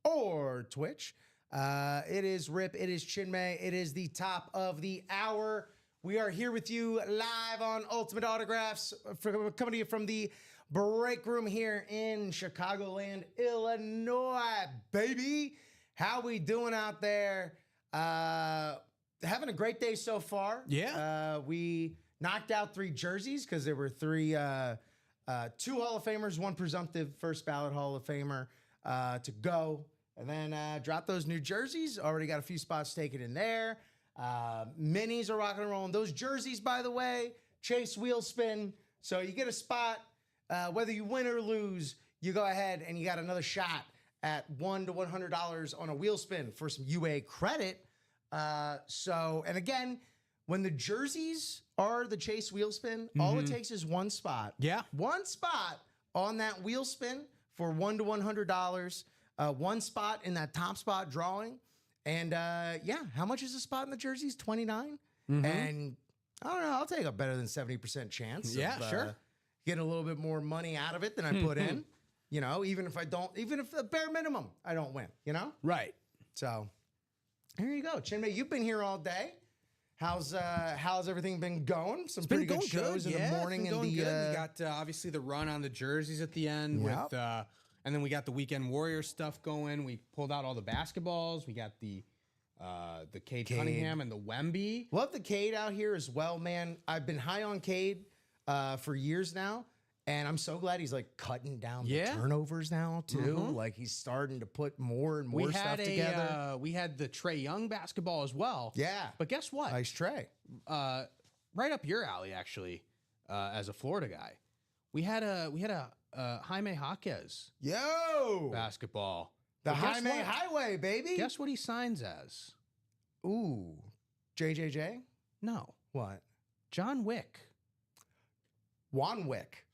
or Twitch. It is Rip. It is Chinmay. It is the top of the hour. We are here with you live on Ultimate Autographs, coming to you from the break room here in Chicagoland, Illinois, baby. How we doing out there? Having a great day so far. Yeah. We knocked out 3 jerseys because there were 2 Hall of Famers, 1 presumptive first ballot Hall of Famer to go. And then dropped those new jerseys. Already got a few spots taken in there. Minis are rocking and rolling. Those jerseys, by the way, Chase wheel spin. So you get a spot. Whether you win or lose, you go ahead and you got another shot at $100 to $100 on a wheel spin for some UA credit. And again, when the jerseys are the Chase wheel spin, all it takes is 1 spot. Yeah. 1 spot on that wheel spin for $100 to $100. 1 spot in that top spot drawing. And how much is a spot in the jerseys? $29. And I don't know, I'll take a better than 70% chance. Yeah, of, sure. Getting a little bit more money out of it than I put in. You know, even if the bare minimum, I don't win, you know? Right. So here you go. Chinmay, you've been here all day. How's everything been going? Some pretty good shows in the morning. It's been going good. We got obviously the run on the jerseys at the end with and then we got the Weekend Warriors stuff going. We pulled out all the basketballs. We got the Cade Cunningham and the Wemby. Love the Cade out here as well, man. I've been high on Cade for years now, and I'm so glad he's like cutting down the turnovers now too. Like he's starting to put more and more stuff together. We had the Trae Young basketball as well. Yeah, but guess what? Nice Trae. Right up your alley, actually. As a Florida guy, we had a Jaime Jaquez basketball. The Jaime Highway, baby. Guess what he signs as? Ooh, JJJ? No. What? John Wick. Juan Wick.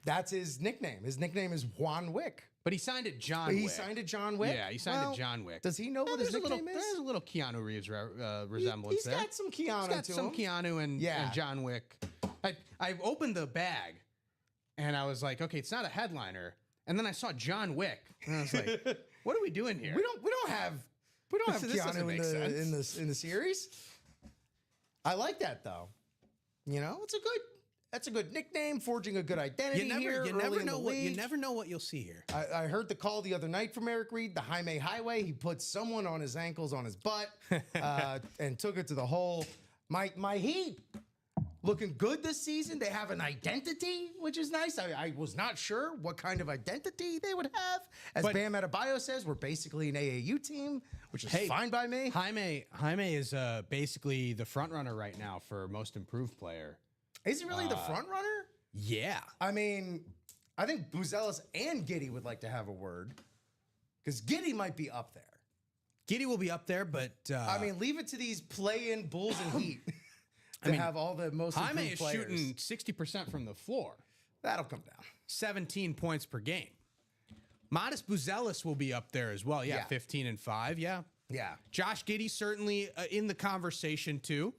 That's his nickname. His nickname is Juan Wick. But he signed it John Wick. He signed it John Wick? Yeah, he signed it John Wick. Does he know what his nickname is? There's a little Keanu Reeves resemblance there. He's got some Keanu He's got some Keanu and John Wick. I opened the bag, and I was like, okay, it's not a headliner. And then I saw John Wick, and I was like, what are we doing here? We don't have Keanu in the series. I like that though. That's a good nickname, forging a good identity here. You never know what you'll see here. I heard the call the other night from Eric Reed, the Jaime Highway. He put someone on his ankles on his butt and took it to the hole. My Heat looking good this season. They have an identity, which is nice. I was not sure what kind of identity they would have. As Bam Adebayo says, we're basically an AAU team, which is fine by me. Jaime is basically the front runner right now for most improved player. Is he really the front runner? Yeah. I mean, I think Buzelis and Giddey would like to have a word because Giddey might be up there. Giddey will be up there, but I mean, leave it to these play-in Bulls and Heat to have all the most Jaime improved is players. shooting 60% from the floor. That'll come down. 17 points per game. Modest Buzelis will be up there as well. Yeah, 15 and 5. Yeah. Yeah. Josh Giddey certainly in the conversation too.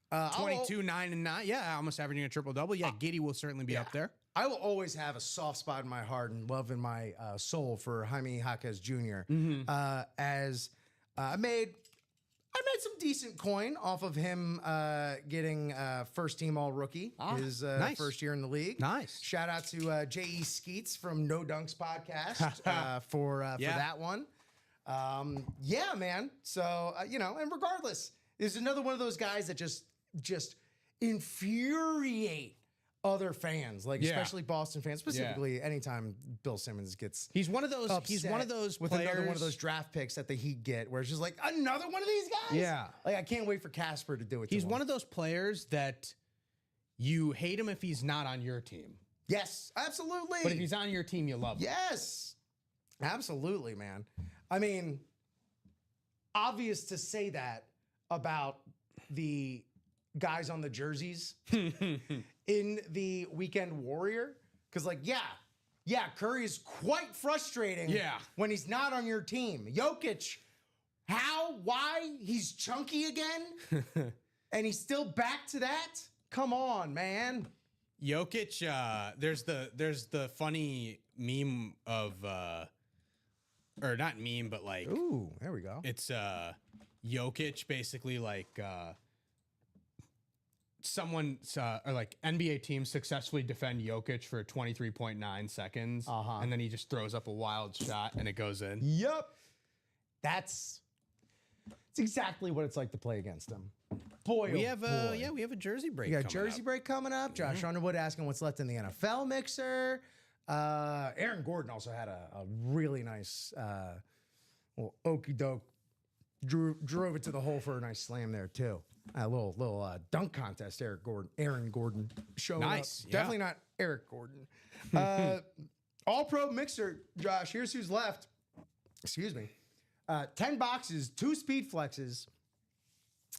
22, 9 and 9. Yeah, almost averaging a triple-double. Yeah, Giddey will certainly be up there. I will always have a soft spot in my heart and love in my soul for Jaime Jaquez Jr. As I made some decent coin off of him getting first team all rookie his first year in the league. Nice. Shout out to J.E. Skeets from No Dunks podcast for that one. Yeah, man. So and regardless, is another one of those guys that just infuriate other fans, especially Boston fans, specifically anytime Bill Simmons gets He's one of those with players, another one of those draft picks that the Heat get where it's just like another one of these guys. Yeah. I can't wait for Casper to do it. He's one of those players that you hate him if he's not on your team. Yes, absolutely. But if he's on your team, you love him. Yes. Absolutely, man. I mean, obvious to say that about the guys on the jerseys in the Weekend Warrior. Because, Curry is quite frustrating when he's not on your team. Jokic, why? He's chunky again? And he's still back to that? Come on, man. Jokic, there's the funny meme of, or not meme, but ooh, there we go. It's Jokic basically someone or NBA teams successfully defend Jokic for 23.9 seconds, and then he just throws up a wild shot and it goes in. Yep, that's exactly what it's like to play against him. Boy, we have a jersey break. We got jersey break coming up. Josh Underwood asking what's left in the NFL mixer. Aaron Gordon also had a really nice little okey doke. Drove it to the hole for a nice slam there too. A little dunk contest. Aaron Gordon showing nice. up. Definitely not Eric Gordon. All pro mixer. Josh, here's who's left. Excuse me. 10 boxes, 2 speed flexes.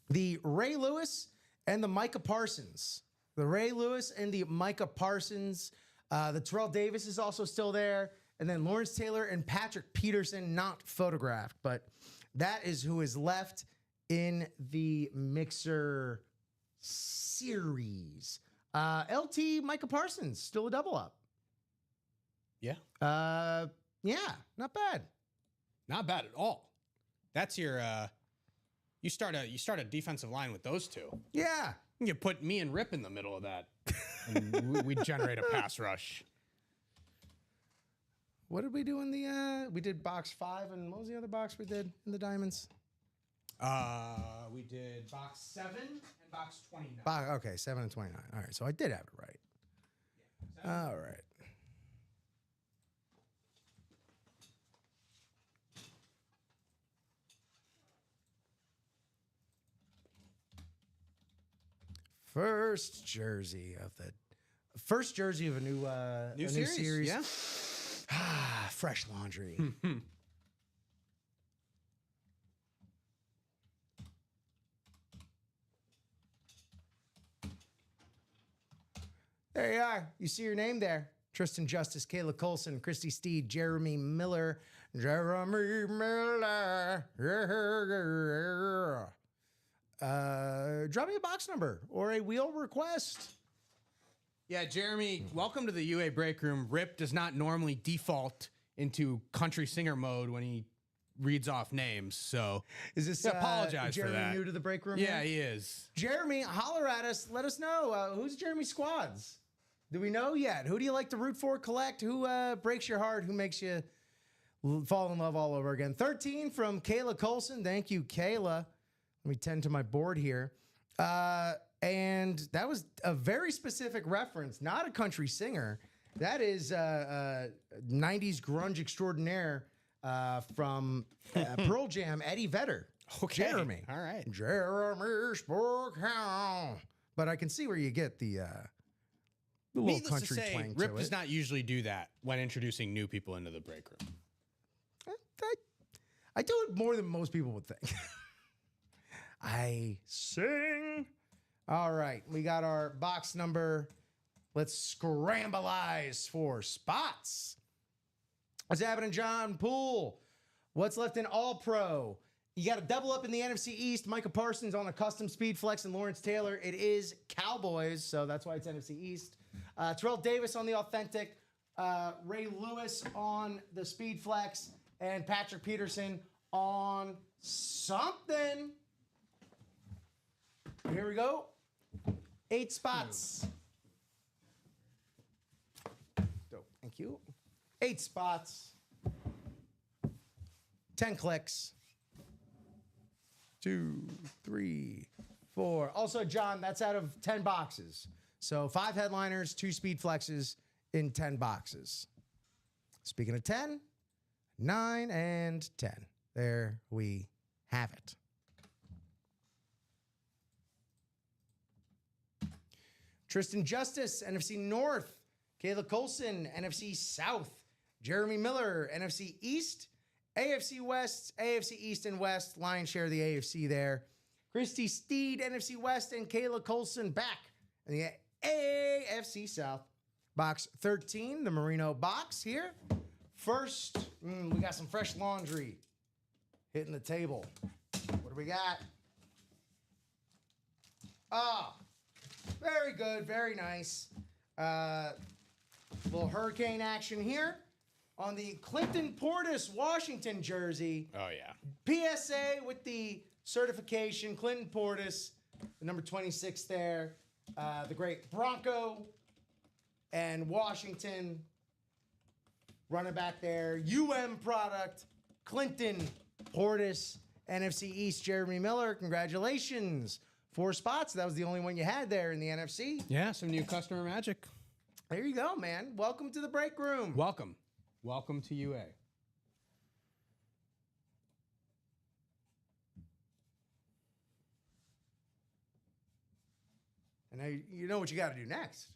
The Ray Lewis and the Micah Parsons. The Ray Lewis and the Micah Parsons. The Terrell Davis is also still there. And then Lawrence Taylor and Patrick Peterson, not photographed. But that is who is left in the Mixer series. LT Micah Parsons, still a double up. Yeah. Yeah, not bad. Not bad at all. That's your you start a defensive line with those two. Yeah. You put me and Rip in the middle of that. And we generate a pass rush. What did we do in the we did box 5, and what was the other box we did in the diamonds? We did box 7 and box 29. Okay, 7 and 29. All right, so I did have it right. Yeah, all right. First jersey of a new series. Yeah. Fresh laundry. There you are. You see your name there. Tristan Justice, Kayla Colson, Christy Steed, Jeremy Miller. Drop me a box number or a wheel request. Yeah, Jeremy, welcome to the UA break room. Rip does not normally default into country singer mode when he reads off names. So Is this apologize Jeremy for that. new to the break room? Yeah, here? he is. Jeremy, holler at us. Let us know who's Jeremy's squads. Do we know yet? Who do you like to root for, collect? Who breaks your heart? Who makes you fall in love all over again? 13 from Kayla Colson. Thank you, Kayla. Let me tend to my board here. And that was a very specific reference, not a country singer. That is 90s grunge extraordinaire from Pearl Jam, Eddie Vedder. Okay. Jeremy. All right. Jeremy Sporkhound. But I can see where you get the little Needless country to say, twang Rip to does it. not usually do that when introducing new people into the break room. I do it more than most people would think. I sing. All right, we got our box number. Let's scramblize for spots. What's happening, John Poole? What's left in All Pro? You got to double up in the NFC East. Micah Parsons on a custom speed flex and Lawrence Taylor. It is Cowboys, so that's why it's NFC East. Terrell Davis on the authentic. Ray Lewis on the speed flex. And Patrick Peterson on something. Here we go. 8 spots. Dope. Thank you. 8 spots. 10 clicks. 2, 3, 4. Also, John, that's out of 10 boxes. So 5 headliners, 2 speed flexes in 10 boxes. Speaking of 10, 9 and 10. There we have it. Tristan Justice, NFC North. Kayla Colson, NFC South. Jeremy Miller, NFC East. AFC West, AFC East and West. Lion's share of the AFC there. Christy Steed, NFC West. And Kayla Colson back in the AFC South. Box 13, the Merino box here. First, we got some fresh laundry hitting the table. What do we got? Ah, very good, very nice. Little hurricane action here on the Clinton Portis Washington jersey. Oh, yeah. PSA with the certification. Clinton Portis, the number 26 there. The great Bronco and Washington running back there. product. Clinton Portis, NFC East, Jeremy Miller. Congratulations. 4 spots. That was the only one you had there in the NFC. Yeah, some new customer magic. There you go, man. Welcome to the break room. Welcome. Welcome to UA. And now you know what you got to do next.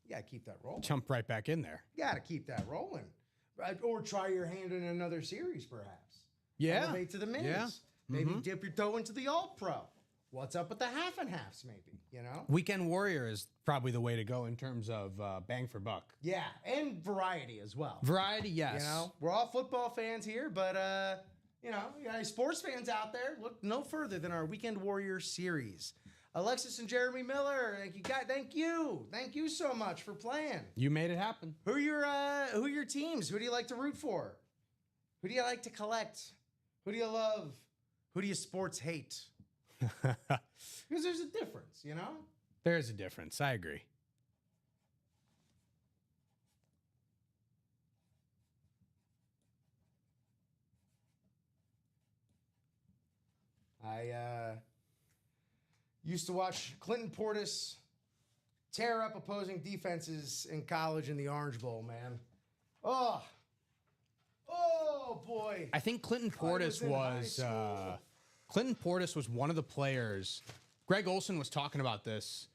You got to keep that rolling. Jump right back in there. You got to keep that rolling. Right? Or try your hand in another series, perhaps. Yeah. Elevate to the minis. Yeah. Maybe dip your toe into the All-Pro. What's up with the half and halves, maybe, you know? Weekend Warrior is probably the way to go in terms of bang for buck. Yeah, and variety as well. Variety, yes. You know, we're all football fans here, but, you know, you guys sports fans out there, look no further than our Weekend Warrior series. Alexis and Jeremy Miller, thank you, guys. Thank you so much for playing. You made it happen. Who are your teams? Who do you like to root for? Who do you like to collect? Who do you love? Who do you sports hate? Because there's a difference, you know? There is a difference. I agree. I used to watch Clinton Portis tear up opposing defenses in college in the Orange Bowl, man. Oh boy. I think Clinton Portis was one of the players. Greg Olson was talking about this.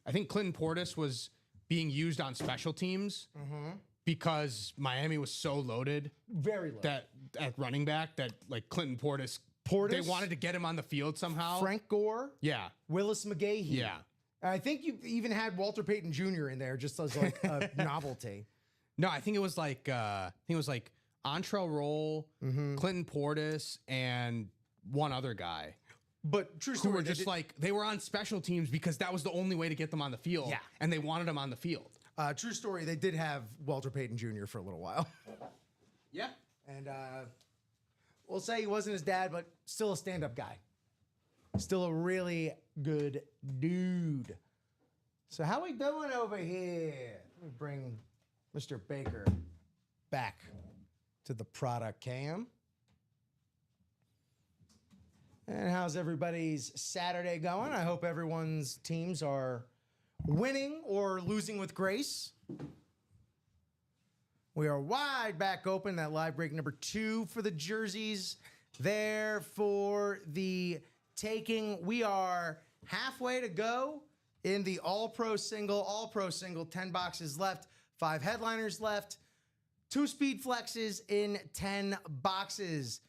I think Clinton Portis was being used on special teams because Miami was so loaded. Very low. That at running back that like Clinton Portis, they wanted to get him on the field somehow. Frank Gore. Yeah. Willis McGahee. Yeah. I think you even had Walter Payton Jr. in there just as like a novelty. No, I think it was like Antrell Roll, Clinton Portis, and one other guy. But true Who story. were just like, they were on special teams because that was the only way to get them on the field. Yeah. And they wanted them on the field. True story. They did have Walter Payton Jr. for a little while. Yeah. And we'll say he wasn't his dad, but still a stand-up guy. Still a really good dude. So how we doing over here? Let me bring Mr. Baker back to the product cam. And how's everybody's Saturday going? I hope everyone's teams are winning or losing with grace. We are wide back open. That live break number 2 for the jerseys there for the taking. We are halfway to go in the All-Pro single, 10 boxes left, 5 headliners left, 2 speed flexes in 10 boxes.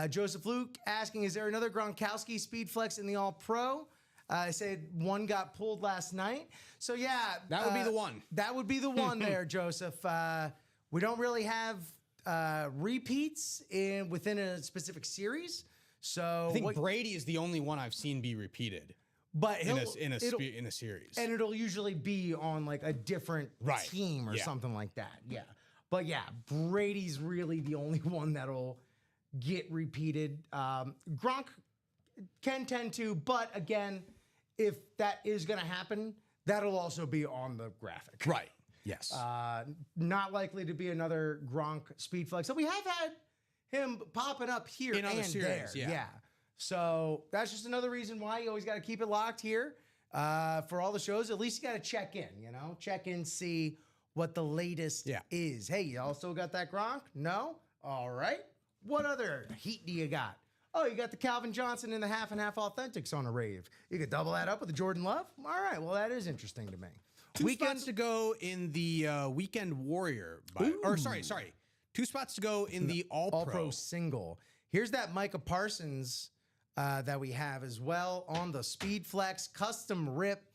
Joseph Luke asking, is there another Gronkowski speed flex in the All-Pro? I said one got pulled last night. So, yeah. That would be the one. That would be the one there, Joseph. We don't really have repeats within a specific series. So I think Brady is the only one I've seen be repeated. But in a series. And it'll usually be on like a different team or something like that. Yeah. But yeah, Brady's really the only one that'll get repeated. Gronk can tend to, but again, if that is going to happen, that'll also be on the graphic. Right. Yes. Not likely to be another Gronk speed flex. So we have had him popping up here in other series, there. Yeah. So that's just another reason why you always got to keep it locked here for all the shows. At least you got to check in, check in, see what the latest is. Hey, y'all still got that Gronk? No? All right. What other heat do you got? Oh, you got the Calvin Johnson and the half and half authentics on a rave. You could double that up with the Jordan Love? All right. Well, that is interesting to me. Two spots to go in the Weekend Warrior. Sorry. 2 spots to go in the All-Pro single. Here's that Micah Parsons that we have as well on the Speed Flex custom rip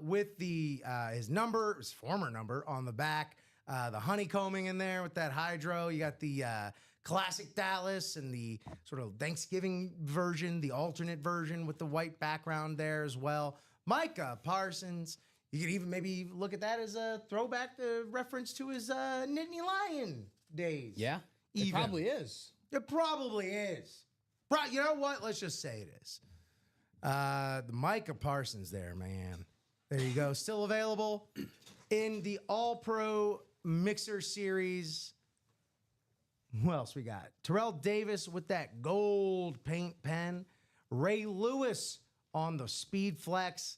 with the his former number on the back. The honeycombing in there with that hydro. You got the classic Dallas and the sort of Thanksgiving version, the alternate version with the white background there as well. Micah Parsons. You could even maybe look at that as a throwback reference to his Nittany Lion days. Yeah, it probably is. It probably is. You know what? Let's just say it is. The Micah Parsons there, man. There you go. Still available in the All-Pro Mixer Series. Who else we got? Terrell Davis with that gold paint pen. Ray Lewis on the Speed Flex.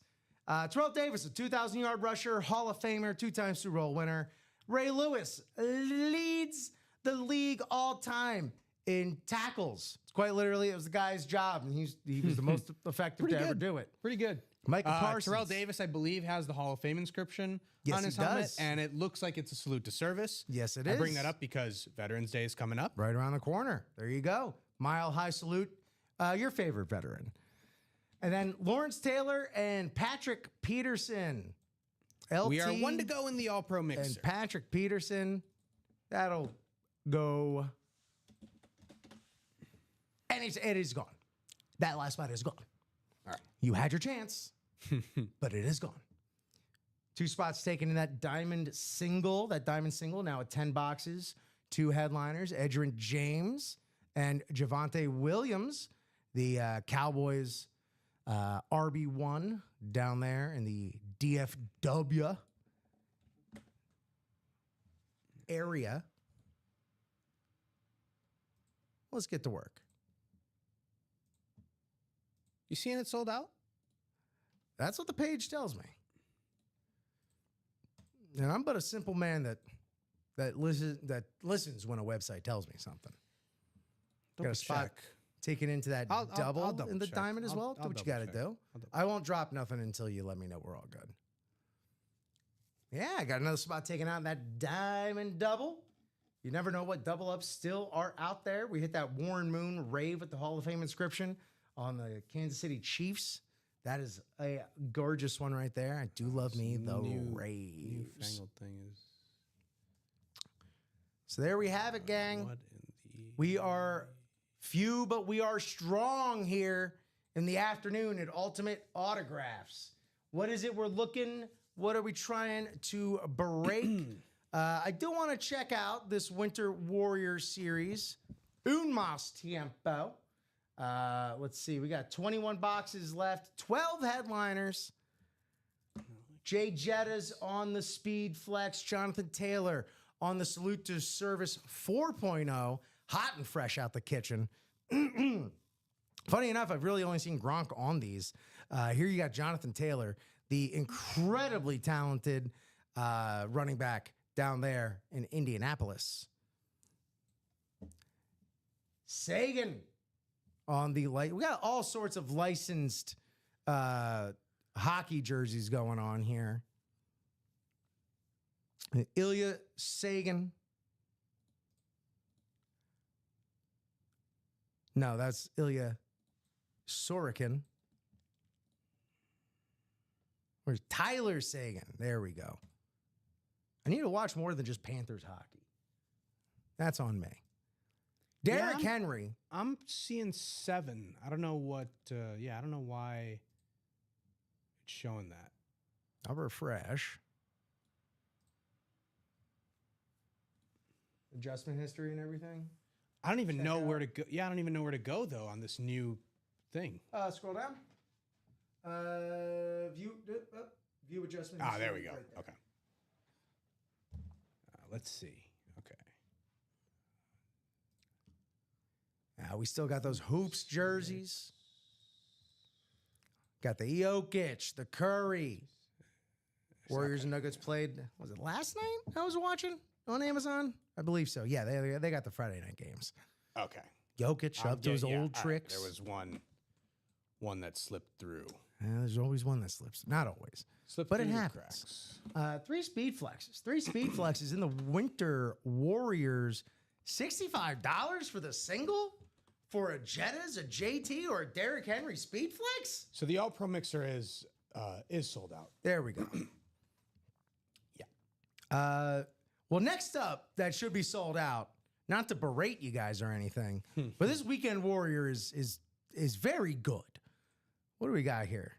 Terrell Davis, a 2,000-yard rusher, Hall of Famer, 2-time Super Bowl winner. Ray Lewis leads the league all time in tackles. It's quite literally, it was the guy's job, and he was the most effective to ever do it. Pretty good. Micah Parsons. Terrell Davis, I believe, has the Hall of Fame inscription on his helmet, and it looks like it's a salute to service. Yes, it is. I bring that up because Veterans Day is coming up. Right around the corner. There you go. Mile high salute. Your favorite veteran. And then Lawrence Taylor and Patrick Peterson. LT we are 1 to go in the All-Pro Mixer. And Patrick Peterson, that'll go. And it is gone. That last spot is gone. All right. You had your chance, but it is gone. 2 spots taken in that diamond single. Now at 10 boxes. 2 headliners, Edgerrin James and Javonte Williams, the Cowboys RB1 down there in the DFW area. Let's get to work. You seeing it sold out? That's what the page tells me. And I'm but a simple man that listens when a website tells me something. Got a spot taken into that double in the diamond as well. Do what you got to do. I won't drop nothing until you let me know we're all good. Yeah, I got another spot taken out in that diamond double. You never know what double ups still are out there. We hit that Warren Moon rave with the Hall of Fame inscription on the Kansas City Chiefs. That is a gorgeous one right there. I do love me the raves. Newfangled thing is. So there we have it, gang. We are few, but we are strong here in the afternoon at Ultimate Autographs. What is it we're looking? What are we trying to break? I do want to check out this Winter Warrior series un más tiempo. Let's see. We got 21 boxes left. 12 headliners. Jay Jetta's on the Speed Flex. Jonathan Taylor on the Salute to Service 4.0. Hot and fresh out the kitchen. Funny enough, I've really only seen Gronk on these. Here you got Jonathan Taylor, the incredibly talented running back down there in Indianapolis. Sagan on the light. We got all sorts of licensed hockey jerseys going on here. Ilya Sagan. No, that's Ilya Sorokin. Where's Tyler Sagan? There we go. I need to watch more than just Panthers hockey. That's on me. Derrick Henry. I'm seeing 7. I don't know what. I don't know why it's showing that. I'll refresh. Adjustment history and everything. I don't even know where to go. Yeah, I don't even know where to go though on this new thing. Scroll down. View adjustment. Ah, there we go. Right there. Okay. Let's see. Okay. We still got those hoops jerseys. Got the Jokic, the Curry. Warriors and Nuggets played. Was it last night? I was watching on Amazon. I believe so. Yeah, they got the Friday night games. Okay. Jokic up to his old tricks. There was one that slipped through. There's always one that slips. Not always. But it happens. 3 speed flexes. 3 speed flexes in the Winter Warriors. $65 for the single? For a Jettas, a JT, or a Derrick Henry speed flex? So the All-Pro Mixer is sold out. There we go. Yeah. Well, next up, that should be sold out. Not to berate you guys or anything, but this Weekend Warrior is very good. What do we got here?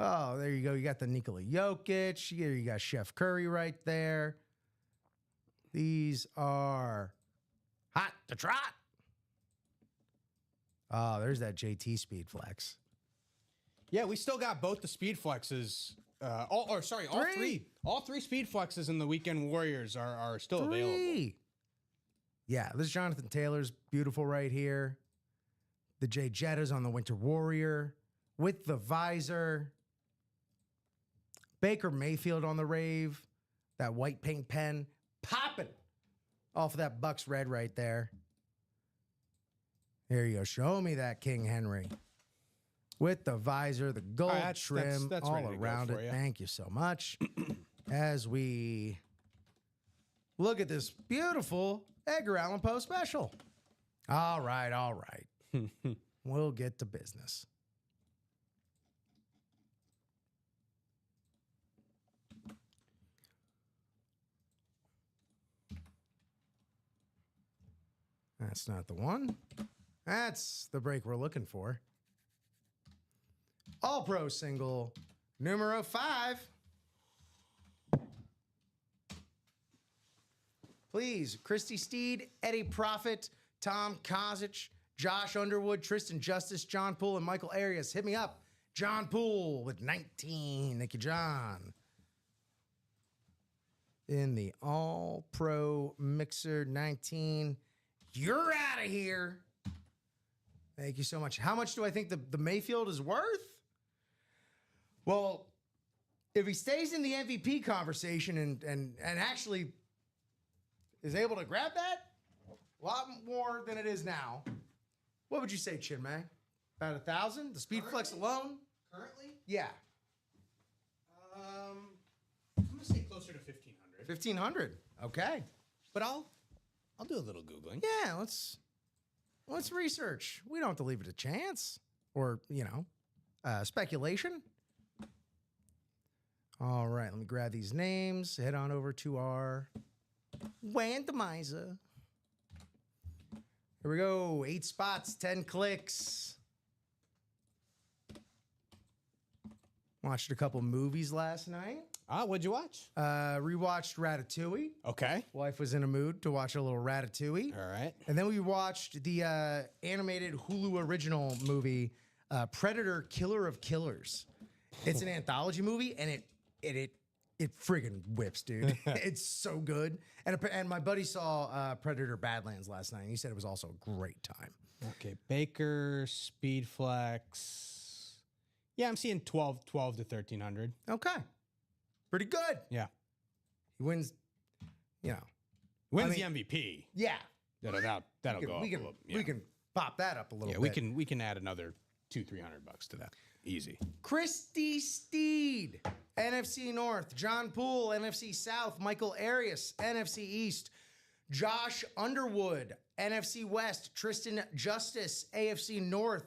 Oh, there you go. You got the Nikola Jokic. Here you got Chef Curry right there. These are hot to trot. Oh, there's that JT speed flex. Yeah, we still got both the speed flexes. All 3. All 3 speed flexes in the Weekend Warriors are still available. Yeah, this is Jonathan Taylor's beautiful right here. The Jay Jetta's on the Winter Warrior with the visor. Baker Mayfield on the rave. That white paint pen popping off of that Bucks red right there. Here you go. Show me that King Henry. With the visor, the gold trim, that's all around it. Thank you so much. As we look at this beautiful Edgar Allan Poe special. All right. We'll get to business. That's not the one. That's the break we're looking for. All Pro single numero 5. Please, Christy Steed, Eddie Profit, Tom Kozic, Josh Underwood, Tristan Justice, John Poole, and Michael Arias. Hit me up. John Poole with 19. Thank you, John. In the All Pro Mixer 19. You're out of here. Thank you so much. How much do I think the Mayfield is worth? Well, if he stays in the MVP conversation and actually is able to grab that, a lot more than it is now. What would you say, Chinmay? About 1,000? The Speed Flex alone? Currently? Yeah. I'm gonna say closer to 1,500. 1,500. Okay. But I'll do a little Googling. Yeah, let's research. We don't have to leave it to chance or, speculation. All right, let me grab these names. Head on over to our randomizer. Here we go. 8 spots, 10 clicks. Watched a couple movies last night. What'd you watch? Rewatched Ratatouille. Okay. Wife was in a mood to watch a little Ratatouille. All right. And then we watched the animated Hulu original movie, Predator: Killer of Killers. It's an anthology movie, and it friggin' whips, dude. It's so good. And my buddy saw Predator: Badlands last night, and he said it was also a great time. Okay. Baker, Speedflex. Yeah, I'm seeing 12 to 1,300. Okay. Pretty good. Yeah. He wins, Wins the MVP. Yeah. That'll go up We a little. we can pop that up a little Yeah, bit. we can add another $200-300 to that. Easy. Christy Steed, NFC North. John Poole, NFC South. Michael Arias, NFC East. Josh Underwood, NFC West. Tristan Justice, AFC North.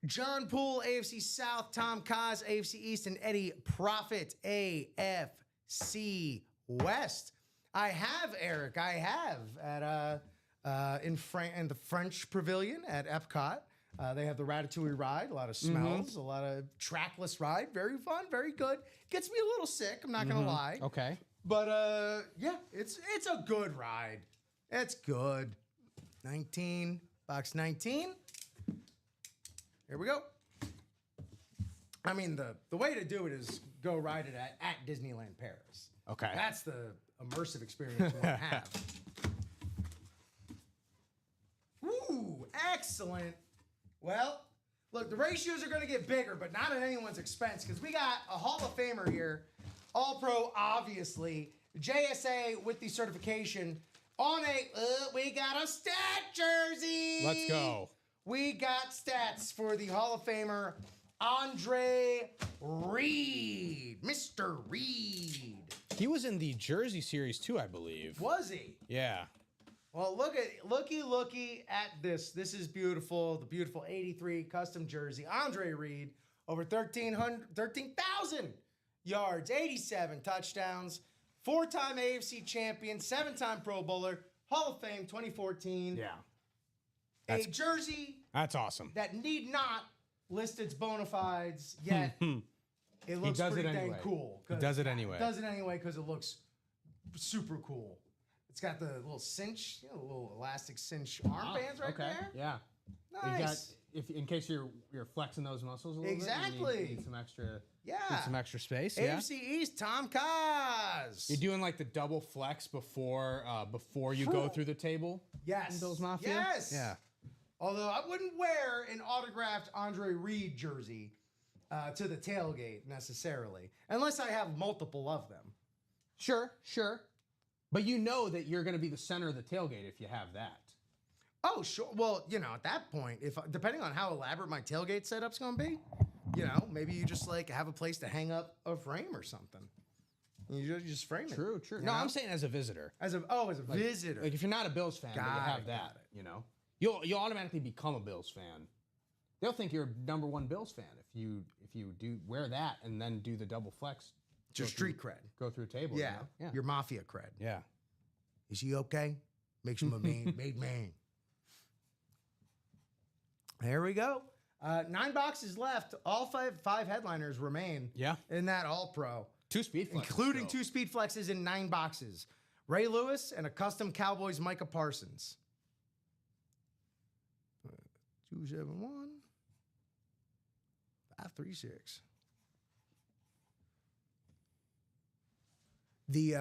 John Poole, AFC South. Tom Kaz, AFC East. And Eddie Profit, AFC West. I have, Eric. I have at in the French Pavilion at Epcot. They have the Ratatouille ride, a lot of smells, a lot of trackless ride. Very fun, very good. Gets me a little sick, I'm not going to lie. Okay. But yeah, it's a good ride. It's good. 19, box 19. Here we go. I mean, the way to do it is go ride it at Disneyland Paris. Okay. That's the immersive experience you want to have. Ooh, excellent. Well, look, the ratios are going to get bigger, but not at anyone's expense, because we got a Hall of Famer here. All-Pro, obviously. JSA with the certification. We got a stat jersey. Let's go. We got stats for the Hall of Famer, Andre Reed. Mr. Reed. He was in the Jersey series too, I believe. Was he? Yeah. Well, looky at this. This is beautiful. The beautiful 83 custom jersey. Andre Reed, over 13,000 yards, 87 touchdowns, 4-time AFC champion, 7-time Pro Bowler, Hall of Fame 2014. Yeah. A jersey That's awesome. that need not list its bona fides yet. It looks does it pretty dang anyway. cool. He does it anyway. Does it anyway because it looks super cool. It's got the little cinch, little elastic cinch armbands right there. Yeah. Nice. In case you're flexing those muscles a little Exactly. bit. You need some extra. Yeah. Need some extra space. Yeah. AFC East, Tom Kaz. You're doing like the double flex before you go through the table. Yes. In Bills Mafia. Yes. Yeah. Although I wouldn't wear an autographed Andre Reed jersey to the tailgate necessarily, unless I have multiple of them. Sure. But you know that you're going to be the center of the tailgate if you have that. Oh, sure. Well, at that point, depending on how elaborate my tailgate setup's going to be, maybe you just like have a place to hang up a frame or something. You just frame it. True. You No, know? I'm saying as a visitor. As a visitor. Like if you're not a Bills fan, but you have that, you'll automatically become a Bills fan. They'll think you're a number one Bills fan if you do wear that and then do the double flex. Just street cred. Go through a table. Yeah. Yeah. Your mafia cred. Yeah. Is he okay? Makes him a made man. There we go. 9 boxes left. All five headliners remain. Yeah. In that All-Pro. 2 speed flexes. Including 2 speed flexes in 9 boxes. Ray Lewis and a custom Cowboys Micah Parsons. 271 536. The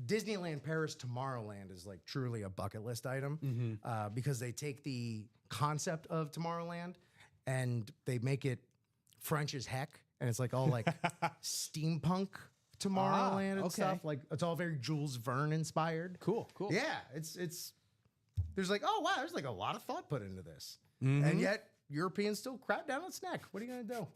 Disneyland Paris Tomorrowland is like truly a bucket list item because they take the concept of Tomorrowland and they make it French as heck, and it's like all like steampunk Tomorrowland and stuff. Like it's all very Jules Verne inspired. Cool. Yeah, it's there's like, oh wow, there's like a lot of thought put into this, and yet Europeans still crap down its neck. What are you gonna do?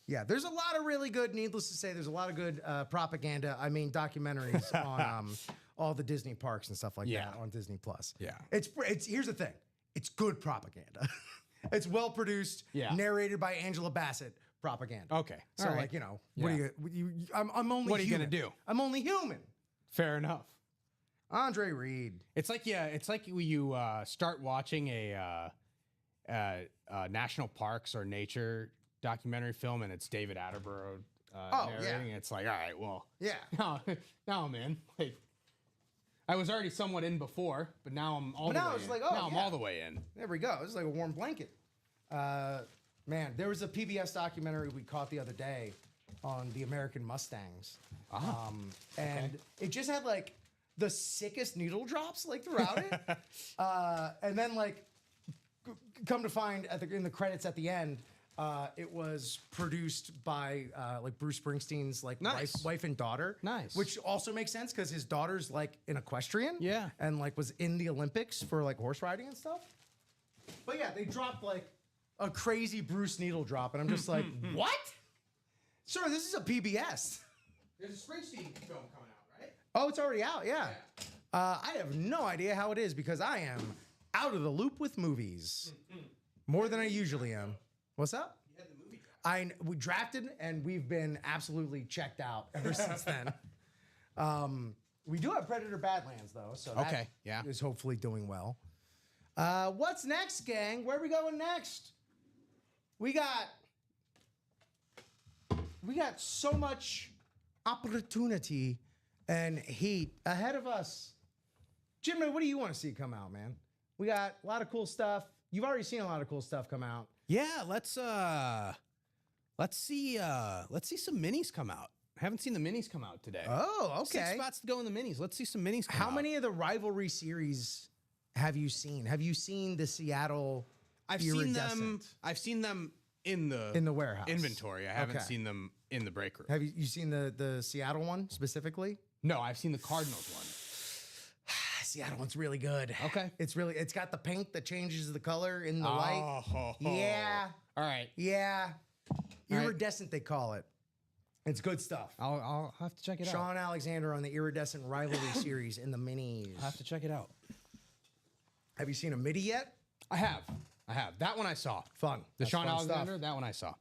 Yeah, there's a lot of really good. Needless to say, there's a lot of good propaganda. I mean, documentaries on all the Disney parks and stuff like that on Disney Plus. Yeah, it's here's the thing, it's good propaganda. It's well produced, narrated by Angela Bassett. Propaganda. Okay, so all right. like what are you? I'm only. What are you human. gonna do? I'm only human. Fair enough. Andre Reed. It's like you start watching a national parks or nature documentary film, and it's David Attenborough narrating. It's like, all right, well, Yeah. no, man. Like, I was already somewhat in before, but now I'm all the way in. Now I'm all the way in. There we go. It's like a warm blanket. Man, there was a PBS documentary we caught the other day on the American Mustangs. And it just had like the sickest needle drops like throughout it. And then like come to find in the credits at the end, it was produced by like Bruce Springsteen's like wife and daughter. Nice. Which also makes sense because his daughter's like an equestrian. Yeah. And like was in the Olympics for like horse riding and stuff. But yeah, they dropped like a crazy Bruce needle drop, and I'm just like, what? Sir, this is a PBS. There's a Springsteen film coming out, right? Oh, it's already out, yeah. I have no idea how it is because I am out of the loop with movies. More than I usually am. What's up? You had the movie draft. We drafted, and we've been absolutely checked out ever since then. We do have Predator Badlands, though, so that is hopefully doing well. What's next, gang? Where are we going next? We got so much opportunity and heat ahead of us. Jimmy, what do you want to see come out, man? We got a lot of cool stuff. You've already seen a lot of cool stuff come out. Yeah, let's see some minis come out. I haven't seen the minis come out today. Oh, okay. 6 spots to go in the minis. Let's see some minis come out. How many of the rivalry series have you seen? Have you seen the Seattle? I've seen them in the warehouse inventory. I haven't seen them in the break room. Have you seen the Seattle one specifically? No, I've seen the Cardinals one. Seattle one's really good. Okay. It's got the paint that changes the color in the light. Yeah. All right. Yeah. All Iridescent, they call it. It's good stuff. I'll have to check it out. Sean Alexander on the Iridescent Rivalry series in the minis. I'll have to check it out. Have you seen a midi yet? I have. That one I saw. Fun. The Sean fun Alexander, stuff. that one I saw.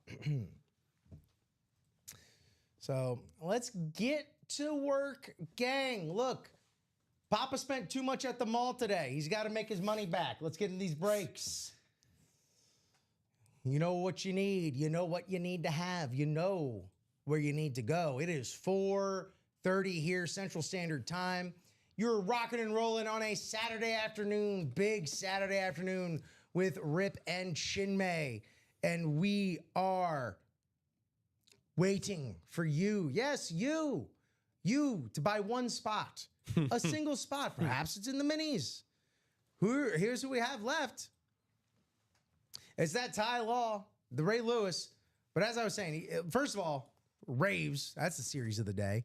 So let's get to work, gang. Look, Papa spent too much at the mall today. He's got to make his money back. Let's get in these breaks. You know what you need. You know what you need to have. You know where you need to go. It is 4:30 here, Central Standard Time. You're rocking and rolling on a Saturday afternoon, big Saturday afternoon with Rip and Chinmay. And we are waiting for you. Yes, you to buy one spot, a single spot. Perhaps it's in the minis. Here's who we have left. It's that Ty Law, the Ray Lewis. But as I was saying, first of all, Raves, that's the series of the day.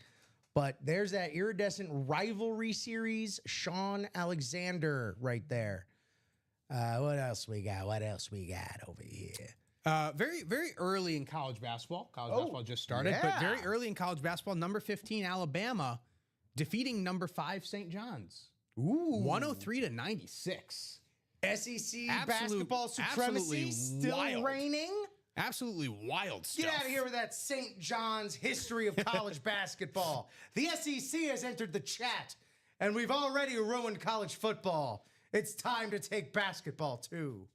But there's that Iridescent Rivalry series, Sean Alexander right there. What else we got? What else we got over here? Very, very early in college basketball. College basketball just started, but very early in college basketball, number 15 Alabama defeating number 5 St. John's. Ooh. 103-96. SEC basketball supremacy still reigning. Absolutely wild stuff. Get out of here with that St. John's history of college basketball. The SEC has entered the chat, and we've already ruined college football. It's time to take basketball, too.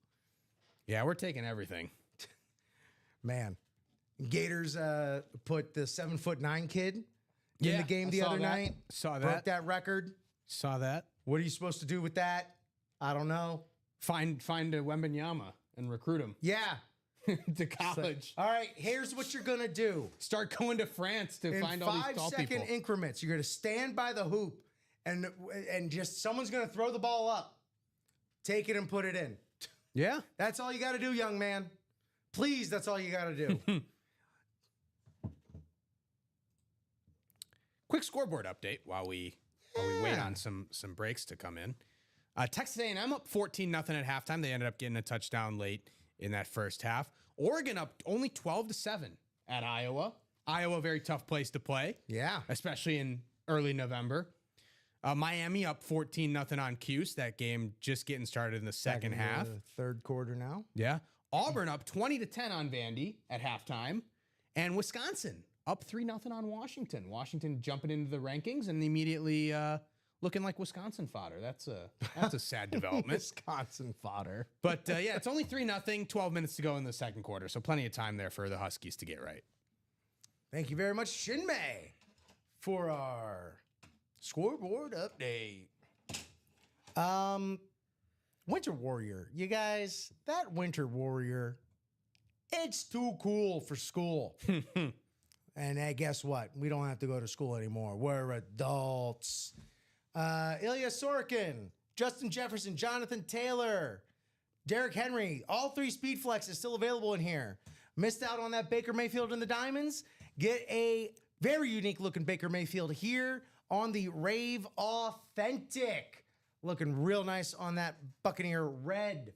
Yeah, we're taking everything. Man, Gators put the 7'9" kid in the game the other night. Saw that. Broke that record. Saw that. What are you supposed to do with that? I don't know. Find a Wembanyama and recruit him. Yeah. To college. All right, here's what you're going to do. Start going to France to find all these tall people. In 5-second increments, you're going to stand by the hoop and just someone's going to throw the ball up. Take it and put it in. Yeah. That's all you got to do, young man. Please, that's all you got to do. Quick scoreboard update while we wait on some breaks to come in. Texas A&M up 14-0 at halftime. They ended up getting a touchdown late in that first half. Oregon up only 12-7 at Iowa. Iowa, very tough place to play. Yeah. Especially in early November. Miami up 14-0 on Cuse. That game just getting started in the second half. Third quarter now. Yeah. Auburn up 20-10 on Vandy at halftime. And Wisconsin up 3-0 on Washington. Washington jumping into the rankings and immediately looking like Wisconsin fodder. That's a sad development. Wisconsin fodder. But yeah, it's only 3-0, 12 minutes to go in the second quarter. So plenty of time there for the Huskies to get right. Thank you very much, Shinmei, for our scoreboard update. Winter Warrior. You guys, that Winter Warrior, it's too cool for school. And guess what? We don't have to go to school anymore. We're adults. Ilya Sorokin, Justin Jefferson, Jonathan Taylor, Derrick Henry. All 3 Speed Flexes still available in here. Missed out on that Baker Mayfield and the Diamonds? Get a very unique looking Baker Mayfield here on the Rave Authentic. Looking real nice on that Buccaneer red.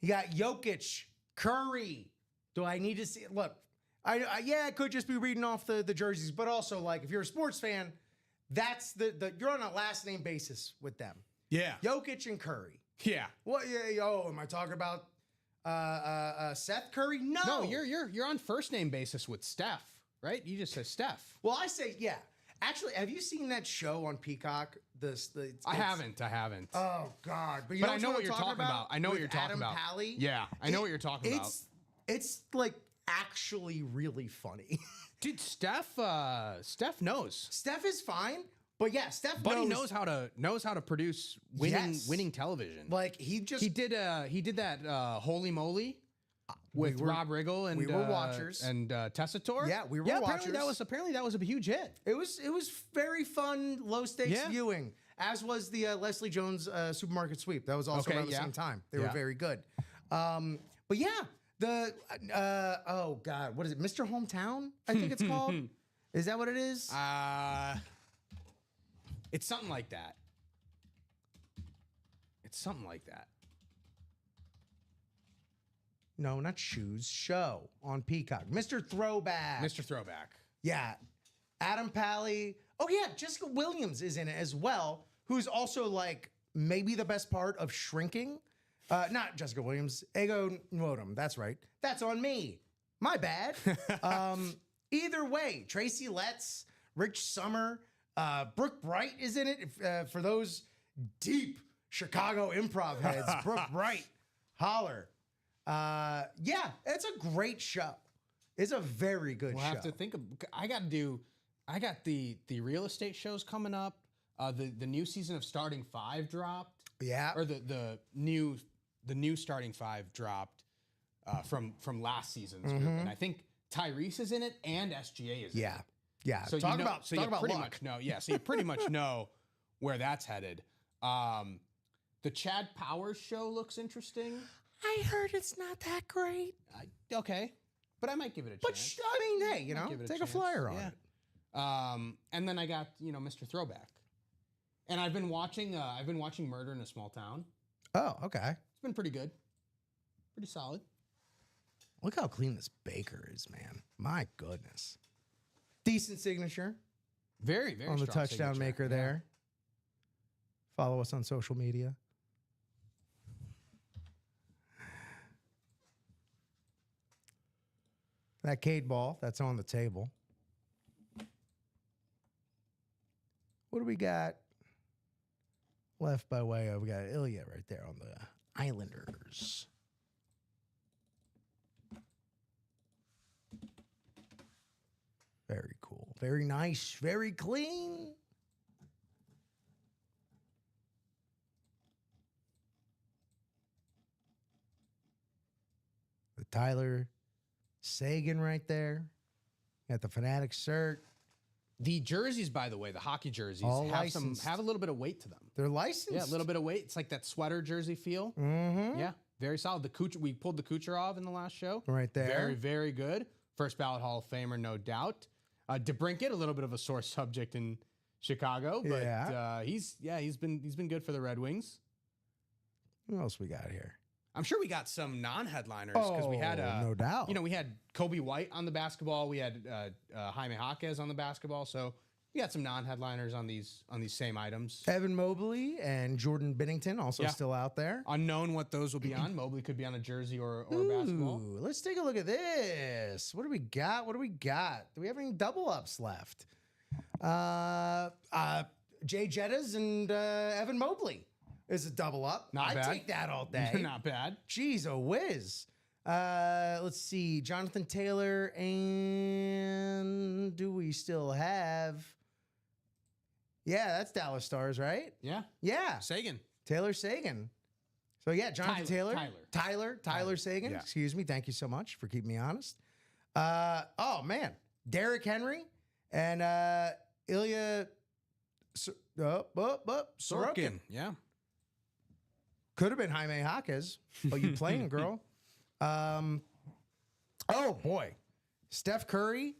You got Jokic, Curry. Do I need to see it? Look, I could just be reading off the jerseys, but also, like, if you're a sports fan, that's you're on a last name basis with them. Yeah. Jokic and Curry. Yeah. What? Yeah. Oh, am I talking about Seth Curry? No. No, you're on first name basis with Steph, right? You just said Steph. Well, I say yeah. Actually, have you seen that show on Peacock? I haven't. Oh God! But I know what you're talking about. I know what you're talking about. Pally? Yeah, I know what you're talking about. It's like actually really funny. Dude, Steph knows. Steph is fine, but yeah, Steph Buddy knows how to produce winning television. Like he did that Holy Moly with Rob Riggle and we were watchers and Tessitore. Yeah, we were watchers. Apparently that was a huge hit. It was very fun, low stakes viewing. As was the Leslie Jones supermarket sweep. That was also around the same time. They were very good. But yeah, the oh God, what is it? Mr. Hometown, I think it's called. Is that what it is? It's something like that. It's something like that. No, not shoes. Show on Peacock. Mr. Throwback. Mr. Throwback. Yeah. Adam Pally. Oh, yeah. Jessica Williams is in it as well, who's also like maybe the best part of Shrinking. Not Jessica Williams. Ego Nwodum. That's right. That's on me. My bad. Either way, Tracy Letts, Rich Summer, Brooke Bright is in it. For those deep Chicago improv heads, Brooke Bright, holler. Yeah, it's a great show. It's a very good show. We'll have to think of. I got the real estate shows coming up. The new season of Starting Five dropped. Yeah, or the new Starting Five dropped from last season's group, and I think Tyrese is in it and SGA is in it. Yeah. So talk you know, about so talk you about pretty luck. much know. Yeah, so you pretty much know where that's headed. The Chad Powers show looks interesting. I heard it's not that great. Okay, but I might give it a chance. But I mean, hey, you know, take a flyer on it. And then I got Mr. Throwback, and I've been watching Murder in a Small Town. Oh, okay. It's been pretty good, pretty solid. Look how clean this baker is, man. My goodness. Decent signature. Very, very on the strong touchdown signature. maker there. Follow us on social media. That Cade ball, that's on the table. What do we got left by way of? We got Ilya right there on the Islanders. Very cool. Very nice. Very clean. The Tyler Sagan right there. Got the Fanatic shirt. The jerseys, by the way, the hockey jerseys All have a little bit of weight to them. They're licensed. Yeah, a little bit of weight. It's like that sweater jersey feel. Mm-hmm. Yeah, very solid. We pulled the Kucherov in the last show. Right there. Very, very good. First ballot Hall of Famer, no doubt. DeBrincat, a little bit of a sore subject in Chicago, but he's been good for the Red Wings. Who else we got here? I'm sure we got some non-headliners because we had no doubt. We had Kobe White on the basketball. We had Jaime Jaquez on the basketball. So we got some non-headliners on these same items. Evan Mobley and Jordan Bennington also still out there. Unknown what those will be on. Mobley could be on a jersey or a basketball. Let's take a look at this. What do we got? Do we have any double ups left? Jay Jettas and Evan Mobley is a double up. Not bad. I'd take that all day. Not bad. Jeez, a whiz. Let's see. Jonathan Taylor, and do we still have? Yeah, that's Dallas Stars, right? Yeah. Yeah. Sagan. Taylor Sagan. So yeah, Jonathan Taylor. Tyler Sagan. Yeah. Excuse me. Thank you so much for keeping me honest. Oh man, Derrick Henry and Ilya Sorokin. Yeah. Could have been Jaime Jaquez, but you playing, girl. Oh boy, Steph Curry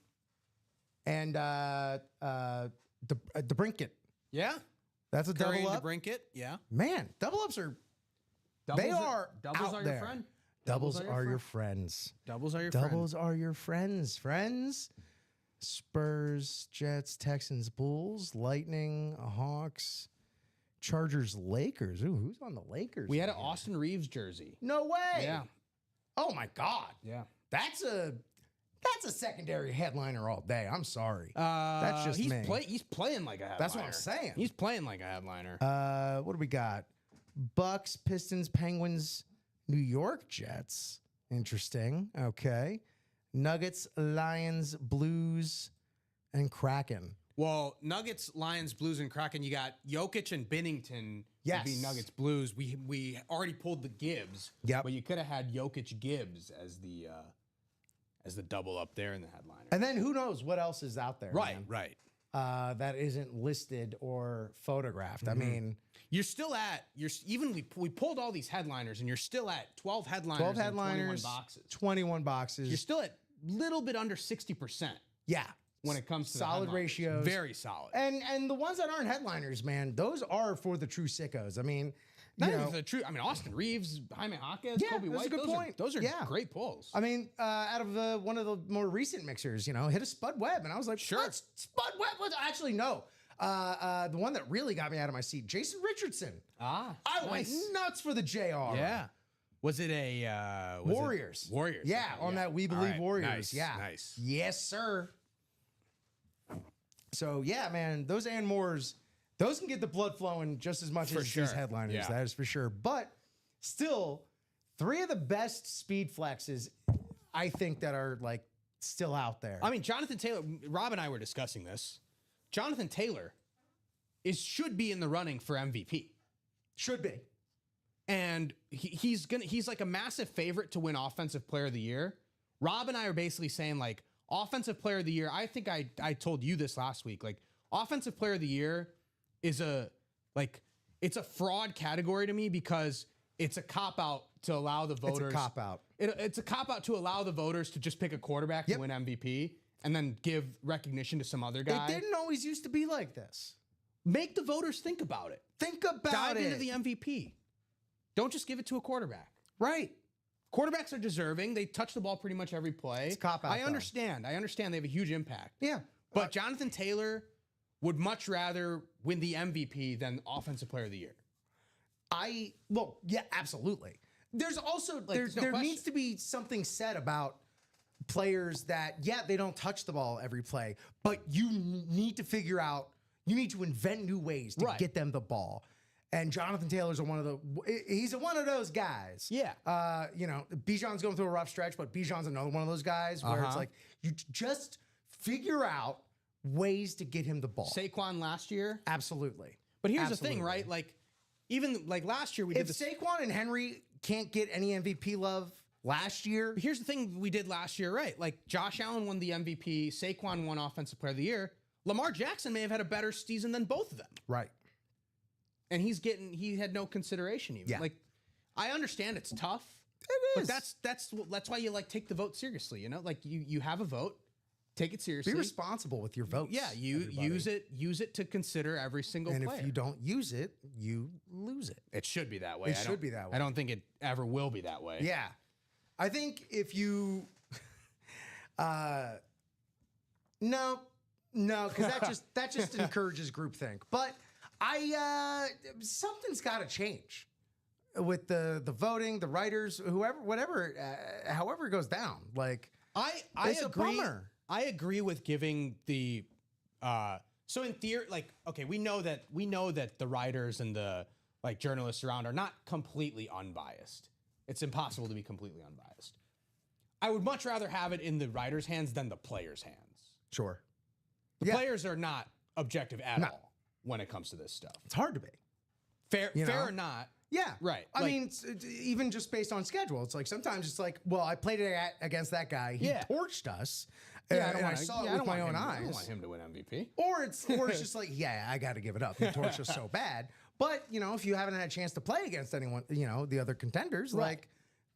and DeBrincat. Yeah. That's a Curry double and up. DeBrincat. Yeah. Man, double ups are Doubles are doubles out are there. your friend. Doubles are your friends. Doubles are your friend. Doubles are your friends. Friends. Spurs, Jets, Texans, Bulls, Lightning, Hawks, Chargers, Lakers. Ooh, who's on the Lakers? We had an here? Austin Reeves jersey. No way. Yeah. Oh my God. Yeah. That's a secondary headliner all day. I'm sorry. That's just he's me. He's playing like a headliner. That's what I'm saying. He's playing like a headliner. What do we got? Bucks, Pistons, Penguins, New York Jets. Interesting. Okay. Nuggets, Lions, Blues, and Kraken. Well, Nuggets, Lions, Blues, and Kraken. You got Jokic and Binnington. Yes. Would be Nuggets, Blues. We already pulled the Gibbs. Yep. But you could have had Jokic, Gibbs as the double up there in the headliner. And then who knows what else is out there? Right. Man, Right. that isn't listed or photographed. I mean, You're still at we pulled all these headliners, and you're still at 12 headliners. 12 and headliners, 21 boxes. 21 boxes. You're still at little bit under 60%. Yeah. When it comes to the solid headliners. ratios. Very solid. And the ones that aren't headliners, man, those are for the true sickos. I mean, Not you even know, for the truth. I mean, Austin Reeves, Jaime Jaquez, Yeah, Kobe that's a White. good those point. Those are Yeah. great pulls. I mean, out of one of the more recent mixers, hit a Spud Webb, and I was like, Sure. "What? Spud Webb was actually no." The one that really got me out of my seat, Jason Richardson. I went nuts for the JR. Yeah. Was it a Warriors. Warriors. Yeah, Okay, on yeah. that We All Believe right. Warriors. Nice, Yeah. nice. Yes, sir. So yeah, man, those and mores, those can get the blood flowing just as much For as sure. these headliners. Yeah. That is for sure. But still, three of the best speed flexes, I think, that are like still out there. I mean, Jonathan Taylor, Rob and I were discussing this. Jonathan Taylor should be in the running for MVP. Should be. And he's like a massive favorite to win Offensive Player of the Year. Rob and I are basically saying, like, Offensive Player of the Year, I think I told you this last week. Like, Offensive Player of the Year is it's a fraud category to me because it's a cop-out to allow the voters. It's a cop-out. It's a cop-out to allow the voters to just pick a quarterback to win MVP and then give recognition to some other guy. It didn't always used to be like this. Make the voters think about it. Think about Dive it. into the MVP. Don't just give it to a quarterback. Right. Quarterbacks are deserving. They touch the ball pretty much every play. It's a cop-out, I though. understand. I understand they have a huge impact. Yeah. But Jonathan Taylor would much rather win the MVP than Offensive Player of the Year. Yeah, absolutely. There's also there question. needs to be something said about players that they don't touch the ball every play, but you need to figure out, you need to invent new ways to get them the ball. And Jonathan Taylor's one of those guys. Yeah. Bijan's going through a rough stretch, but Bijan's another one of those guys where it's like you just figure out ways to get him the ball. Saquon last year. Absolutely. But here's the thing, right? Like, even like last year we did If this. Saquon and Henry can't get any MVP love last year, Here's the thing we did last year, right? Like, Josh Allen won the MVP. Saquon won Offensive Player of the Year. Lamar Jackson may have had a better season than both of them. right? And he had no consideration even. Yeah. Like, I understand it's tough. It is. But that's why you like take the vote seriously, you know? Like you have a vote, take it seriously. Be responsible with your votes. Yeah, use it to consider every single And player. if you don't use it, you lose it. It should be that way. It should be that way. I don't think it ever will be that way. Yeah. I think if you no, because that just encourages groupthink. But something's got to change with the voting, the writers, whatever, however it goes down. Like, I it's a agree. bummer. I agree with giving the so in theory, like, okay, we know that the writers and the like journalists around are not completely unbiased. It's impossible to be completely unbiased. I would much rather have it in the writer's hands than the player's hands. Sure. The players are not objective at all when it comes to this stuff. It's hard to be. Fair or not. Yeah. Right. I mean, even just based on schedule, it's like sometimes it's like, well, I played it against that guy. He torched us. And I saw it with my own eyes. I don't want him to win MVP. Or it's just like, yeah, I got to give it up. He torched us so bad. But, if you haven't had a chance to play against anyone, the other contenders, like,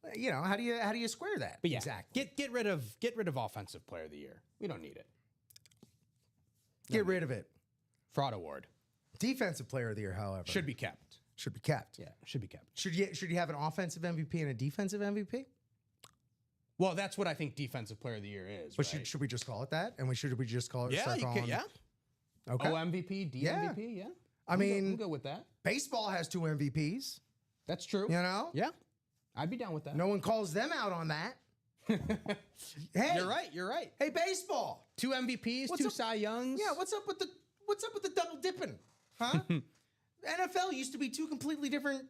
how do you square that? But yeah, exactly. Get rid of offensive player of the year. We don't need it. Get rid of it. Fraud award. Defensive player of the year, however, Should be kept. should be kept. Yeah, should be kept. Should you have an offensive MVP and a defensive MVP? Well, that's what I think defensive player of the year is. But right? should we just call it that? And should we just call it? Yeah, start you calling, could, yeah. Okay. OMVP, DMVP, yeah. I mean, we'll go with that. Baseball has 2 MVPs. That's true. Yeah. I'd be down with that. No one calls them out on that. Hey, You're right. Hey, baseball. 2 MVPs, 2 Cy Youngs. Yeah, what's up with the double dipping? Huh? NFL used to be 2 completely different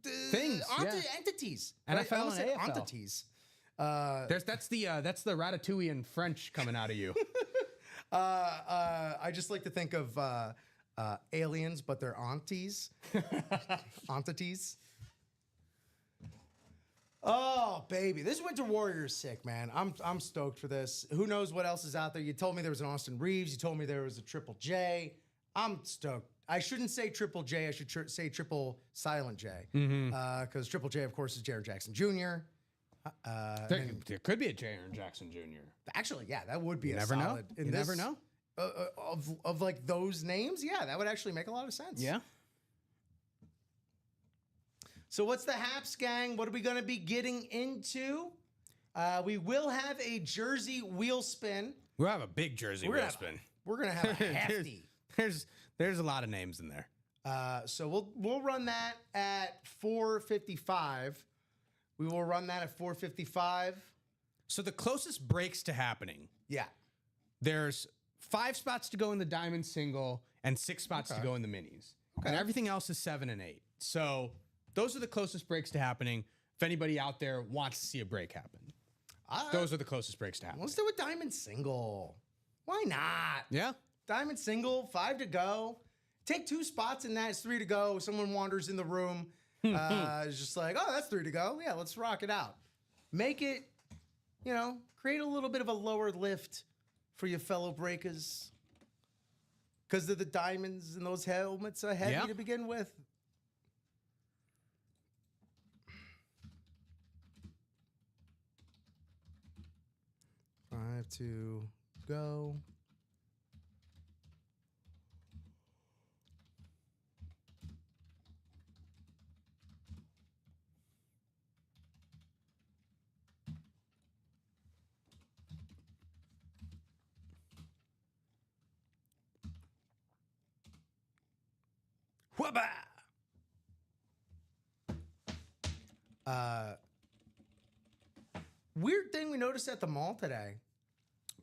things, entities. NFL and AFL. Entities. That's the Ratatouille in French coming out of you. I just like to think of aliens, but they're aunties. Entities. Oh, baby. This Winter Warrior is sick, man. I'm stoked for this. Who knows what else is out there? You told me there was an Austin Reeves. You told me there was a Triple J. I'm stoked. I shouldn't say Triple J. I should say Triple Silent J. Because Triple J, of course, is Jared Jackson Jr. There could be a Jaron Jackson Jr. Actually, yeah, that would be never solid. know. You never know. Of like those names, yeah, that would actually make a lot of sense. Yeah. So what's the Haps, gang? What are we going to be getting into? We will have a jersey wheel spin. We'll have a big jersey wheel spin. We're going to have a hefty. There's a lot of names in there. So we'll run that at 4:55. We will run that at 4:55. So the closest breaks to happening. Yeah. There's 5 spots to go in the diamond single and 6 spots to go in the minis. And everything else is 7 and 8. So those are the closest breaks to happening. If anybody out there wants to see a break happen, those are the closest breaks to happen. Let's do a diamond single. Why not? Yeah. Diamond single, 5 to go. Take 2 spots in that. It's 3 to go. Someone wanders in the room. It's just like, oh, that's 3 to go. Yeah, let's rock it out. Make it, create a little bit of a lower lift for your fellow breakers. Because of the diamonds and those helmets are heavy to begin with. Five to go. Whabba! Weird thing we noticed at the mall today.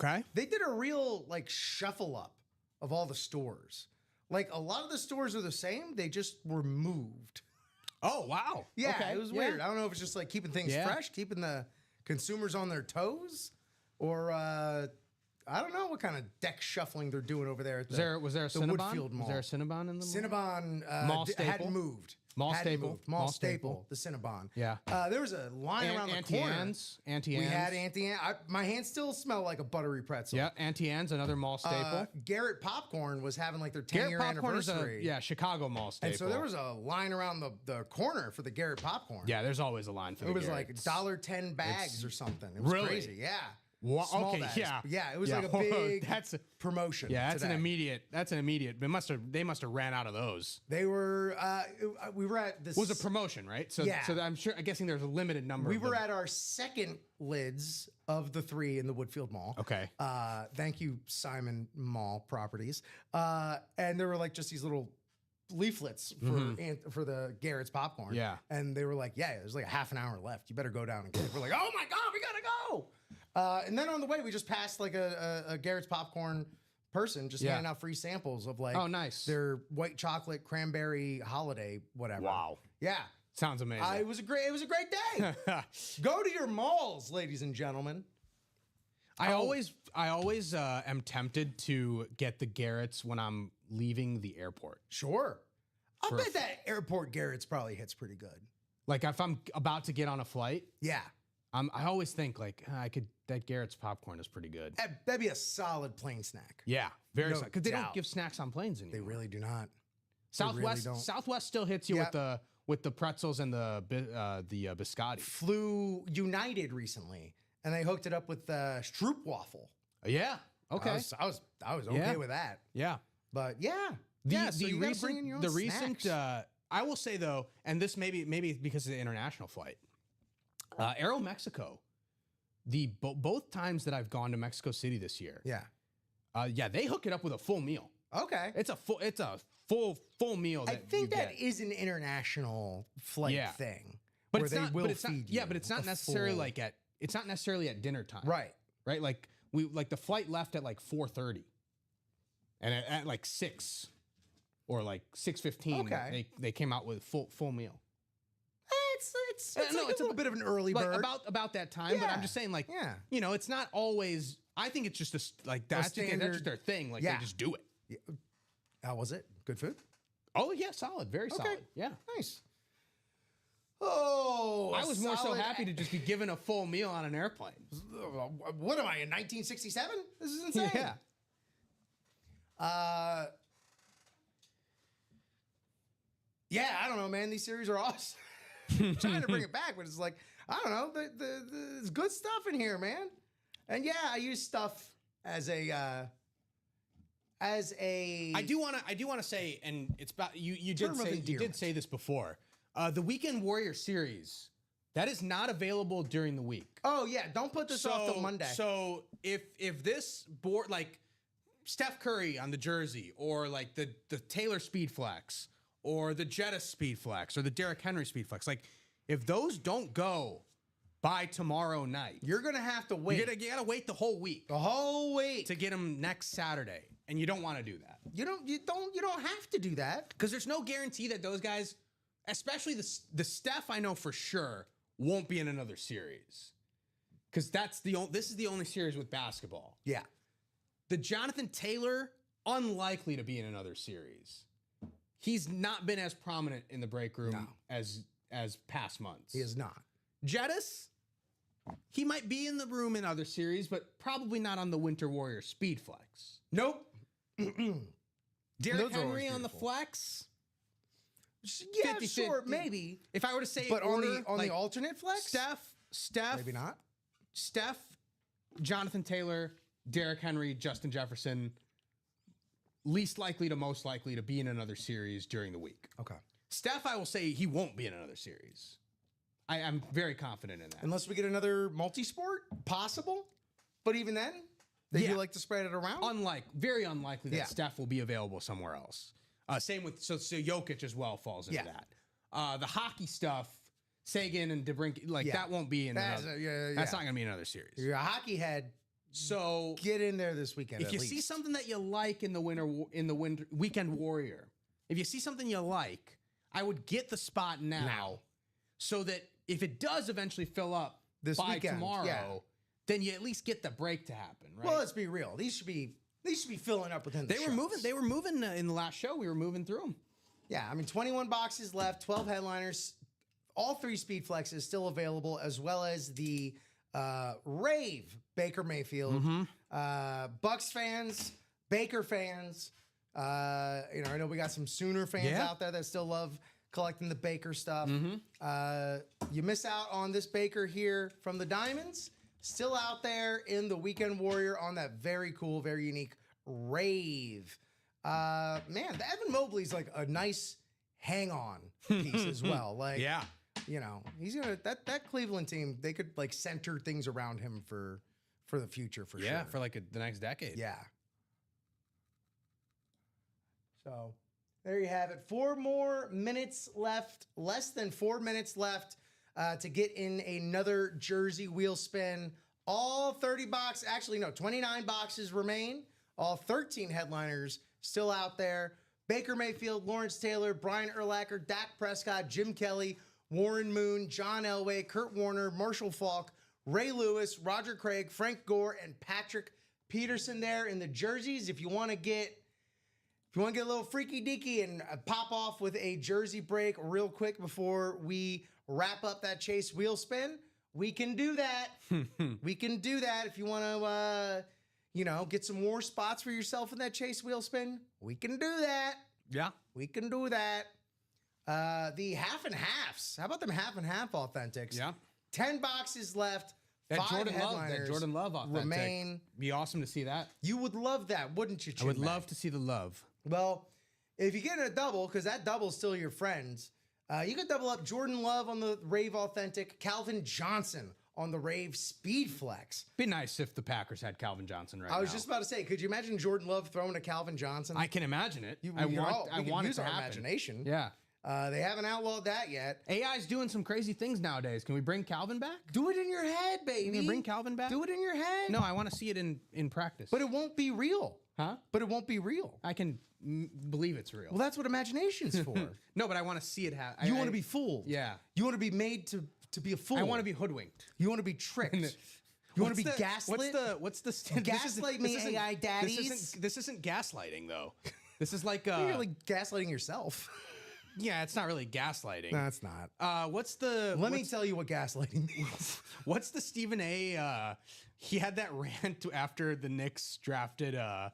Okay. They did a real shuffle up of all the stores. Like a lot of the stores are the same. They just were moved. Oh, wow. Yeah, okay. it was weird. I don't know if it's just keeping things fresh, keeping the consumers on their toes, or I don't know what kind of deck shuffling they're doing over there. At Was there a the Cinnabon? Woodfield Mall? Was there a Cinnabon in the mall? Cinnabon Mall staple? hadn't moved. Mall Hadn't staple. moved. Mall Mall staple. The Cinnabon. Yeah. There was a line around the corner. Auntie We Anne's. had Auntie Anne. My hands still smell like a buttery pretzel. Yeah, Auntie Anne's, another mall staple. Garrett Popcorn was having their 10-year Garrett Popcorn anniversary. is a Chicago mall staple. And so there was a line around the corner for the Garrett Popcorn. Yeah, there's always a line for It was Garrett's. $1.10 bags or something. It was Really? crazy. Yeah. Small Okay, bags. yeah. Yeah, it was like a big promotion. Yeah, that's today. an immediate. They must have ran out of those. They were we were at this It was a promotion, right? So Yeah. so I'm guessing there's a limited number. we of were them. at our second lids of the 3 in the Woodfield Mall. Okay. Thank you, Simon Mall Properties. And there were just these little leaflets for the Garrett's Popcorn. Yeah. And they were like, yeah, there's a half an hour left. You better go down and get it. We're like, oh my God, we gotta go. And then on the way, we just passed a Garrett's Popcorn person just handing out free samples of oh, nice. their white chocolate cranberry holiday, whatever. Wow. Yeah. Sounds amazing. It was a great day. Go to your malls, ladies and gentlemen. I always am tempted to get the Garrett's when I'm leaving the airport. Sure. I'll bet that airport Garrett's probably hits pretty good. Like if I'm about to get on a flight, Yeah. I always think like that Garrett's popcorn is pretty good. That'd be a solid plane snack. Yeah, very No because they don't doubt. give snacks on planes They anymore. really do not. Southwest don't. Southwest still hits you Yeah. with the pretzels and the biscotti. Flew United recently, and they hooked it up with Stroopwafel. Yeah. Okay. I was okay Yeah. with that. Yeah. But yeah. The recent I will say though, and this maybe because of the international flight, Aero Mexico, both times that I've gone to Mexico City this year, they hook it up with a full meal. Okay. It's a full meal. I That think you that get. is an international flight Yeah. thing. But where it's they not. will But it's not. feed Yeah, you but it's not a necessarily full- it's not necessarily at dinner time. Right. Right. Like the flight left at like 4:30, and at like 6 or like 6:15, Okay. they came out with full meal. It's like a little bit of an early Like bird. about that time, but I'm Yeah. just saying, like, Yeah. it's not always. I think it's just that's standard- just their thing. Like Yeah. they just do it. How was it? Good food? Oh yeah, solid, very solid. Yeah, Nice. Oh, I was more so solid- happy to just be given a full meal on an airplane. What am I in 1967? This is insane. Yeah, Yeah, I don't know, man. These series are awesome. I'm trying to bring it back, but it's like, I don't know. There's good stuff in here, man. And yeah, I use stuff as a. I do want to say, and it's about you did Term of say you endearment. did say this before. The Weekend Warrior series that is not available during the week. Oh yeah, don't put this off till Monday. So if this board like Steph Curry on the jersey, or like the Taylor Speed Flex, or the Jetta Speed Flex, or the Derrick Henry Speed Flex, like if those don't go by tomorrow night, You're gonna have to wait you gotta wait the whole week the whole week. to get them next Saturday, and you don't want to do that You don't have to do that. because there's no guarantee that those guys, especially the Steph, I know for sure won't be in another series because this is the only series with basketball. Yeah. The Jonathan Taylor, unlikely to be in another series. He's not been as prominent in the break room as past months. He is not. Jettis, he might be in the room in other series, but probably not on the Winter Warrior Speed Flex. Nope. Derrick Those are always Henry on the beautiful. flex. Yeah, 50-50. sure, maybe. If I were to say But order, on like the alternate flex, Steph, maybe not. Steph, Jonathan Taylor, Derrick Henry, Justin Jefferson, least likely to most likely to be in another series during the week. Okay. Steph, I will say he won't be in another series. I'm very confident in that. Unless we get another multi-sport, possible. But even then, they do like to spread it around. Very unlikely that Yeah. Steph will be available somewhere else. Same with so Jokic as well falls into that. The hockey stuff, Sagan and DeBrink, that won't be in. That's not going to be another series. You're a hockey head. So Get in there this weekend. if you see something that you like in the Weekend Warrior, if you see something you like, I would get the spot now. So that if it does eventually fill up This by weekend, tomorrow, then you at least get the break to happen, right? Well, let's be real. These should be filling up within. They were moving in the last show. We were moving through them. Yeah, I mean, 21 boxes left, 12 headliners, all 3 speed flexes still available, as well as the Rave Baker Mayfield. Bucks fans, Baker fans. I know we got some Sooner fans out there that still love collecting the Baker stuff. You miss out on this Baker here from the Diamonds. Still out there in the Weekend Warrior on that very cool, very unique Rave. Man, the Evan Mobley's like a nice hang-on piece as well. Like, he's gonna that Cleveland team. They could like center things around him for the future for sure. For like the next decade. Yeah. So there you have it. 4 more minutes left. Less than 4 minutes left to get in another jersey wheel spin. All 30 boxes, actually no, 29 boxes remain. All 13 headliners still out there. Baker Mayfield, Lawrence Taylor, Brian Urlacher, Dak Prescott, Jim Kelly, Warren Moon, John Elway, Kurt Warner, Marshall Faulk, Ray Lewis, Roger Craig, Frank Gore, and Patrick Peterson there in the jerseys. If you want to get a little freaky deaky and pop off with a jersey break real quick before we wrap up that Chase wheel spin, we can do that. We can do that. If you want to, get some more spots for yourself in that Chase wheel spin, we can do that. Yeah. We can do that. The half and halves. How about them half and half authentics? Yeah. 10 boxes left. That 5 Jordan Love authentic. Remain. Be awesome to see that. You would love that, wouldn't you, I would Chin-Mac? love to see the love. Well, if you get a double, because that double's still your friends, you could double up Jordan Love on the Rave Authentic, Calvin Johnson on the Rave Speed Flex. Be nice if the Packers had Calvin Johnson right now. I was just about to say, could you imagine Jordan Love throwing to Calvin Johnson? I can imagine it. we I want can it use to our happen. imagination. Yeah. They haven't outlawed that yet. AI's doing some crazy things nowadays. Can we bring Calvin back? Do it in your head, baby. Can we bring Calvin back? Do it in your head. No, I want to see it in practice. But it won't be real. Huh? But it won't be real. I can believe it's real. Well, that's what imagination's for. No, but I want to see it happen. You want to be fooled. Yeah. You want to be made to be a fool. I want to be hoodwinked. You want to be tricked. You want to be gaslit. What's the Gaslight me, AI daddies. This isn't gaslighting though. This is like You're really gaslighting yourself. yeah, it's not really gaslighting. No, it's not. Let me tell you what gaslighting means. What's the Stephen A? He had that rant after the Knicks drafted. I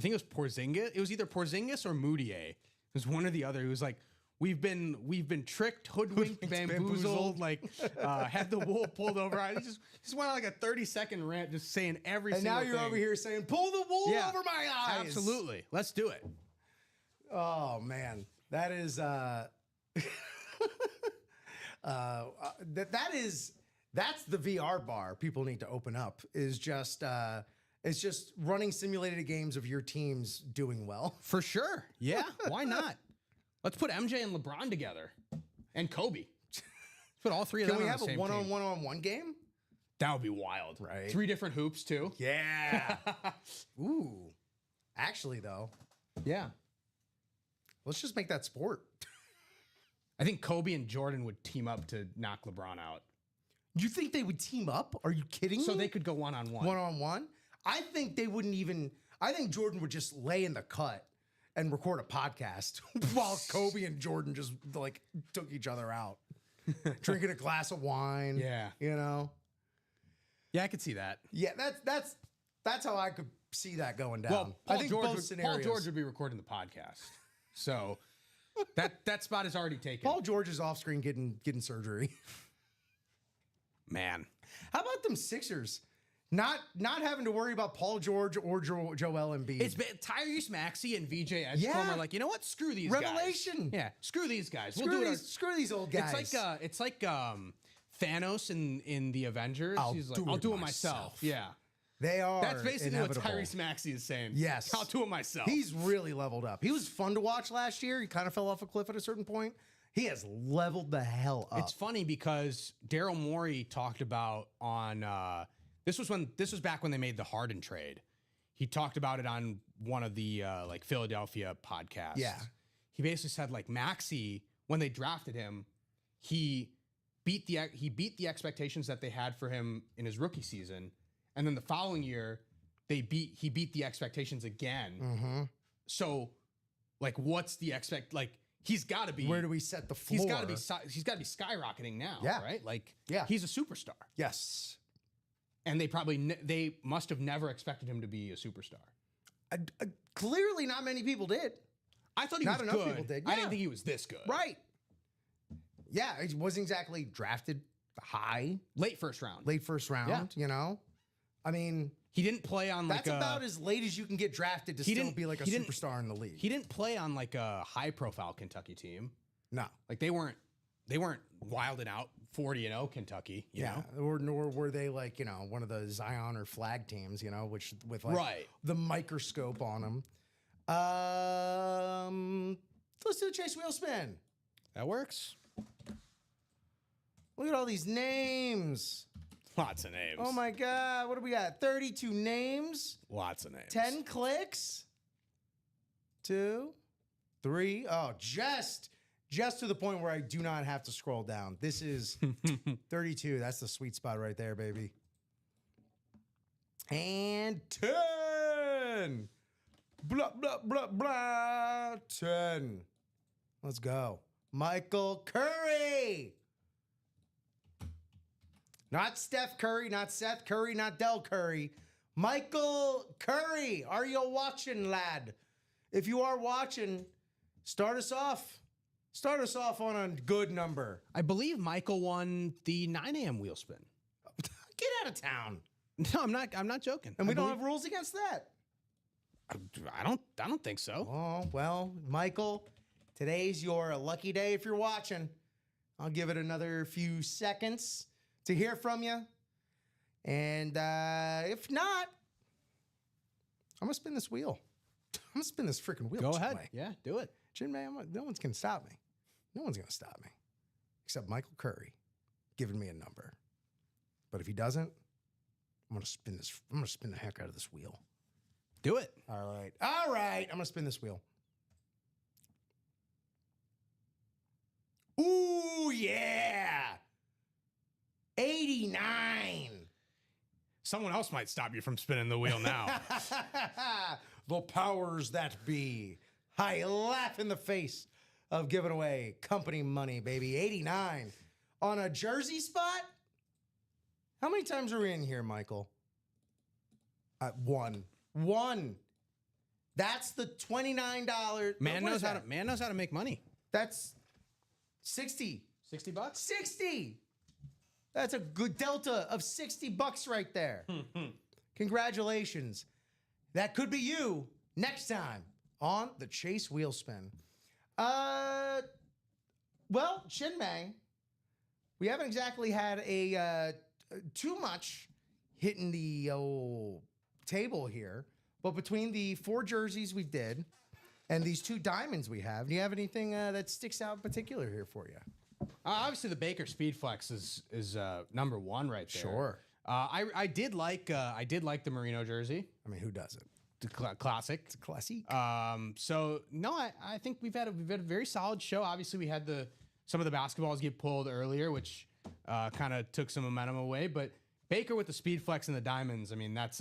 think it was Porzingis. It was either Porzingis or Moutier. It was one or the other. He was like, "We've been tricked, hoodwinked, bamboozled, like had the wool pulled over." I just went on like a 30-second rant, just saying every. And single now you're thing. over here saying, "Pull the wool over my eyes." Absolutely, let's do it. Oh man, that is that's the VR bar people need to open up. Is just it's just running simulated games of your teams doing well. For sure. Yeah. Why not? Let's put MJ and LeBron together, and Kobe. Let's put all three of them. Can we on have the a same one-on-one game? That would be wild. Right. 3 different hoops too. Yeah. Ooh. Actually, though, Yeah. let's just make that sport. I think Kobe and Jordan would team up to knock LeBron out, You think they would team up? Are you kidding so me? they could go one-on-one. One-on-one? I think they wouldn't even... I think Jordan would just lay in the cut and record a podcast while Kobe and Jordan just, like, took each other out. Drinking a glass of wine. Yeah. You know? Yeah, I could see that. Yeah, that's how I could see that going down. Well, I think both scenarios. Paul George would be recording the podcast, so that spot is already taken. Paul George is off screen getting surgery. Man, How about them Sixers? Not having to worry about Paul George or Joel Embiid. it's been Tyrese Maxey and VJ Edgecombe Yeah. are like, you know what? Screw these Revelation. guys. Yeah, screw these guys. Screw these old guys. It's like Thanos in the Avengers. He's like, I'll do it myself. Yeah. They are. That's basically inevitable. what Tyrese Maxey is saying. Yes. I'll do it myself. He's really leveled up. He was fun to watch last year. He kind of fell off a cliff at a certain point. He has leveled the hell up. It's funny because Daryl Morey talked about on this was back when they made the Harden trade. He talked about it on one of the like Philadelphia podcasts. Yeah. He basically said like Maxey, when they drafted him, he beat the expectations that they had for him in his rookie season. And then the following year, he beat the expectations again. Mm-hmm. So, like, what's the he's got to be. Where do we set the floor? He's got to be skyrocketing now, Yeah. right? Like, Yeah. he's a superstar, Yes. and they must have never expected him to be a superstar. Clearly, not many people did. I thought he Not was enough good. people did, I yeah. didn't think he was this good. Right. Yeah, he wasn't exactly drafted high, Late first round. late first round, Yeah. you know? I mean, He didn't play on like that's about as late as you can get drafted to He still didn't- be like a he didn't- superstar in the league. he didn't play on like a high profile Kentucky team. No. Like they weren't wilding out 40-0 Kentucky. You know? Or nor were they like, one of the Zion or flag teams, which with like Right. the microscope on them. Let's do the chase wheel spin. That works. Look at all these names. Lots of names. Oh my God. What do we got? 32 names, Lots of names. 10 clicks, 2, 3. Oh, just just to the point where I do not have to scroll down. This is 32. That's the sweet spot right there, baby. And 10. Blah, blah, blah, blah. 10. Let's go. Michael Curry. Not Steph Curry, not Seth Curry, not Del Curry. Michael Curry. Are you watching, lad? If you are watching, start us off. Start us off on a good number. I believe Michael won the 9 a.m. wheel spin. Get out of town. No, I'm not joking. And we don't have rules against that. I don't think so. Oh, well, Michael, today's your lucky day if you're watching. I'll give it another few seconds to hear from you. And if not, I'm going to spin this wheel. I'm going to spin this freaking wheel. Go ahead. Chinmay. Yeah, do it. Chinmay, no one's going to stop me. No one's going to stop me. Except Michael Curry giving me a number. But if he doesn't, I'm going to spin this. I'm going to spin the heck out of this wheel. Do it. All right. All right. I'm going to spin this wheel. Ooh, yeah. 89. Someone else might stop you from spinning the wheel now. The powers that be. I laugh in the face of giving away company money, baby. 89. On a jersey spot? How many times are we in here, Michael? One. That's the $29. Man knows how to make money. That's 60. $60? 60. That's a good delta of $60 right there. Congratulations. That could be you next time on the Chase Wheel Spin. Well, Chinmay, we haven't exactly had a too much hitting the old table here, but between the 4 jerseys we did and these 2 diamonds we have, do you have anything that sticks out in particular here for you? Obviously, the Baker Speed Flex is number 1 right there. Sure. I did like the Merino jersey. I mean, who doesn't? The classic. It's a classic. So no, I think we've had a very solid show. Obviously, we had some of the basketballs get pulled earlier, which kind of took some momentum away. But Baker with the Speed Flex and the diamonds, I mean, that's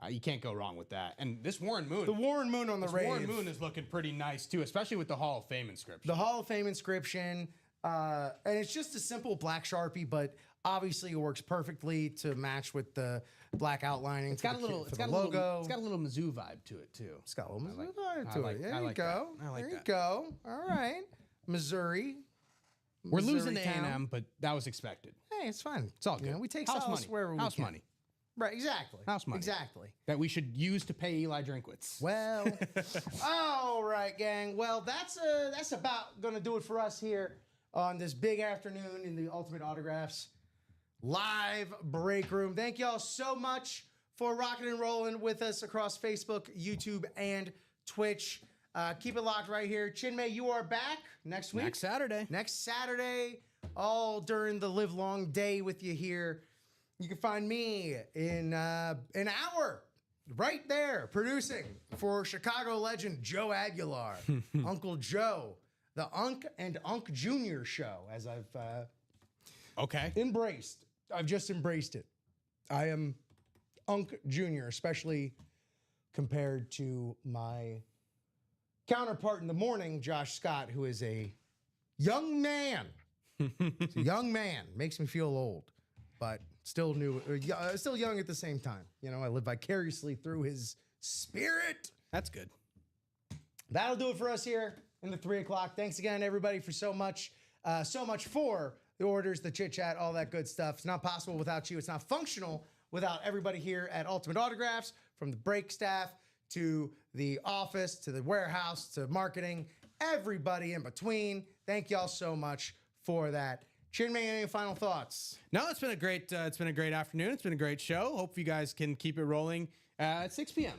you can't go wrong with that. And this Warren Moon. The Warren Moon on the rave. Warren Moon is looking pretty nice too, especially with the Hall of Fame inscription. The Hall of Fame inscription. And it's just a simple black Sharpie, but obviously it works perfectly to match with the black outlining. It's got a little logo. It's got a little Mizzou vibe to it too. It's got a little Mizzou vibe to it. There you like go. that. I like there you that. go. All right. Missouri. We're losing to town. A&M, but that was expected. Hey, it's fine. It's all good. You know, we take house solace money. wherever House we can. money. Right, exactly. House money. Exactly. That we should use to pay Eli Drinkwitz. Well, all right, gang. Well, that's about going to do it for us here on this big afternoon in the Ultimate Autographs live break room. Thank y'all so much for rocking and rolling with us across Facebook, YouTube, and Twitch. Keep it locked right here. Chinmay, you are back next week. Next Saturday. Next Saturday, all during the live long day with you here. You can find me in an hour right there producing for Chicago legend Joe Aguilar, Uncle Joe, the Unk and Unk Jr. show, as I've embraced. I've just embraced it. I am Unk Jr., especially compared to my counterpart in the morning, Josh Scott, who is a young man. He's a young man. Makes me feel old, but still new, still young at the same time. You know, I live vicariously through his spirit. That's good. That'll do it for us here in the 3 o'clock. Thanks again, everybody, for so much for the orders, the chit chat, all that good stuff. It's not possible without you. It's not functional without everybody here at Ultimate Autographs, from the break staff to the office to the warehouse to marketing, everybody in between. Thank y'all so much for that. Chinmay, any final thoughts? No, it's been a great afternoon. It's been a great show. Hope you guys can keep it rolling at 6 p.m.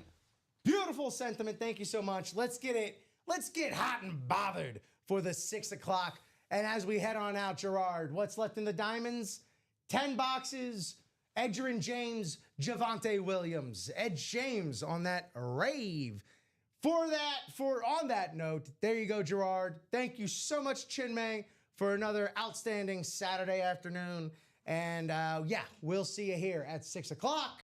Beautiful sentiment. Thank you so much. Let's get hot and bothered for the 6 o'clock. And as we head on out, Gerard, what's left in the diamonds? 10 boxes. Edgerrin James, Javonte Williams. Ed James on that rave. On that note, there you go, Gerard. Thank you so much, Chin Meng, for another outstanding Saturday afternoon. And yeah, we'll see you here at 6 o'clock.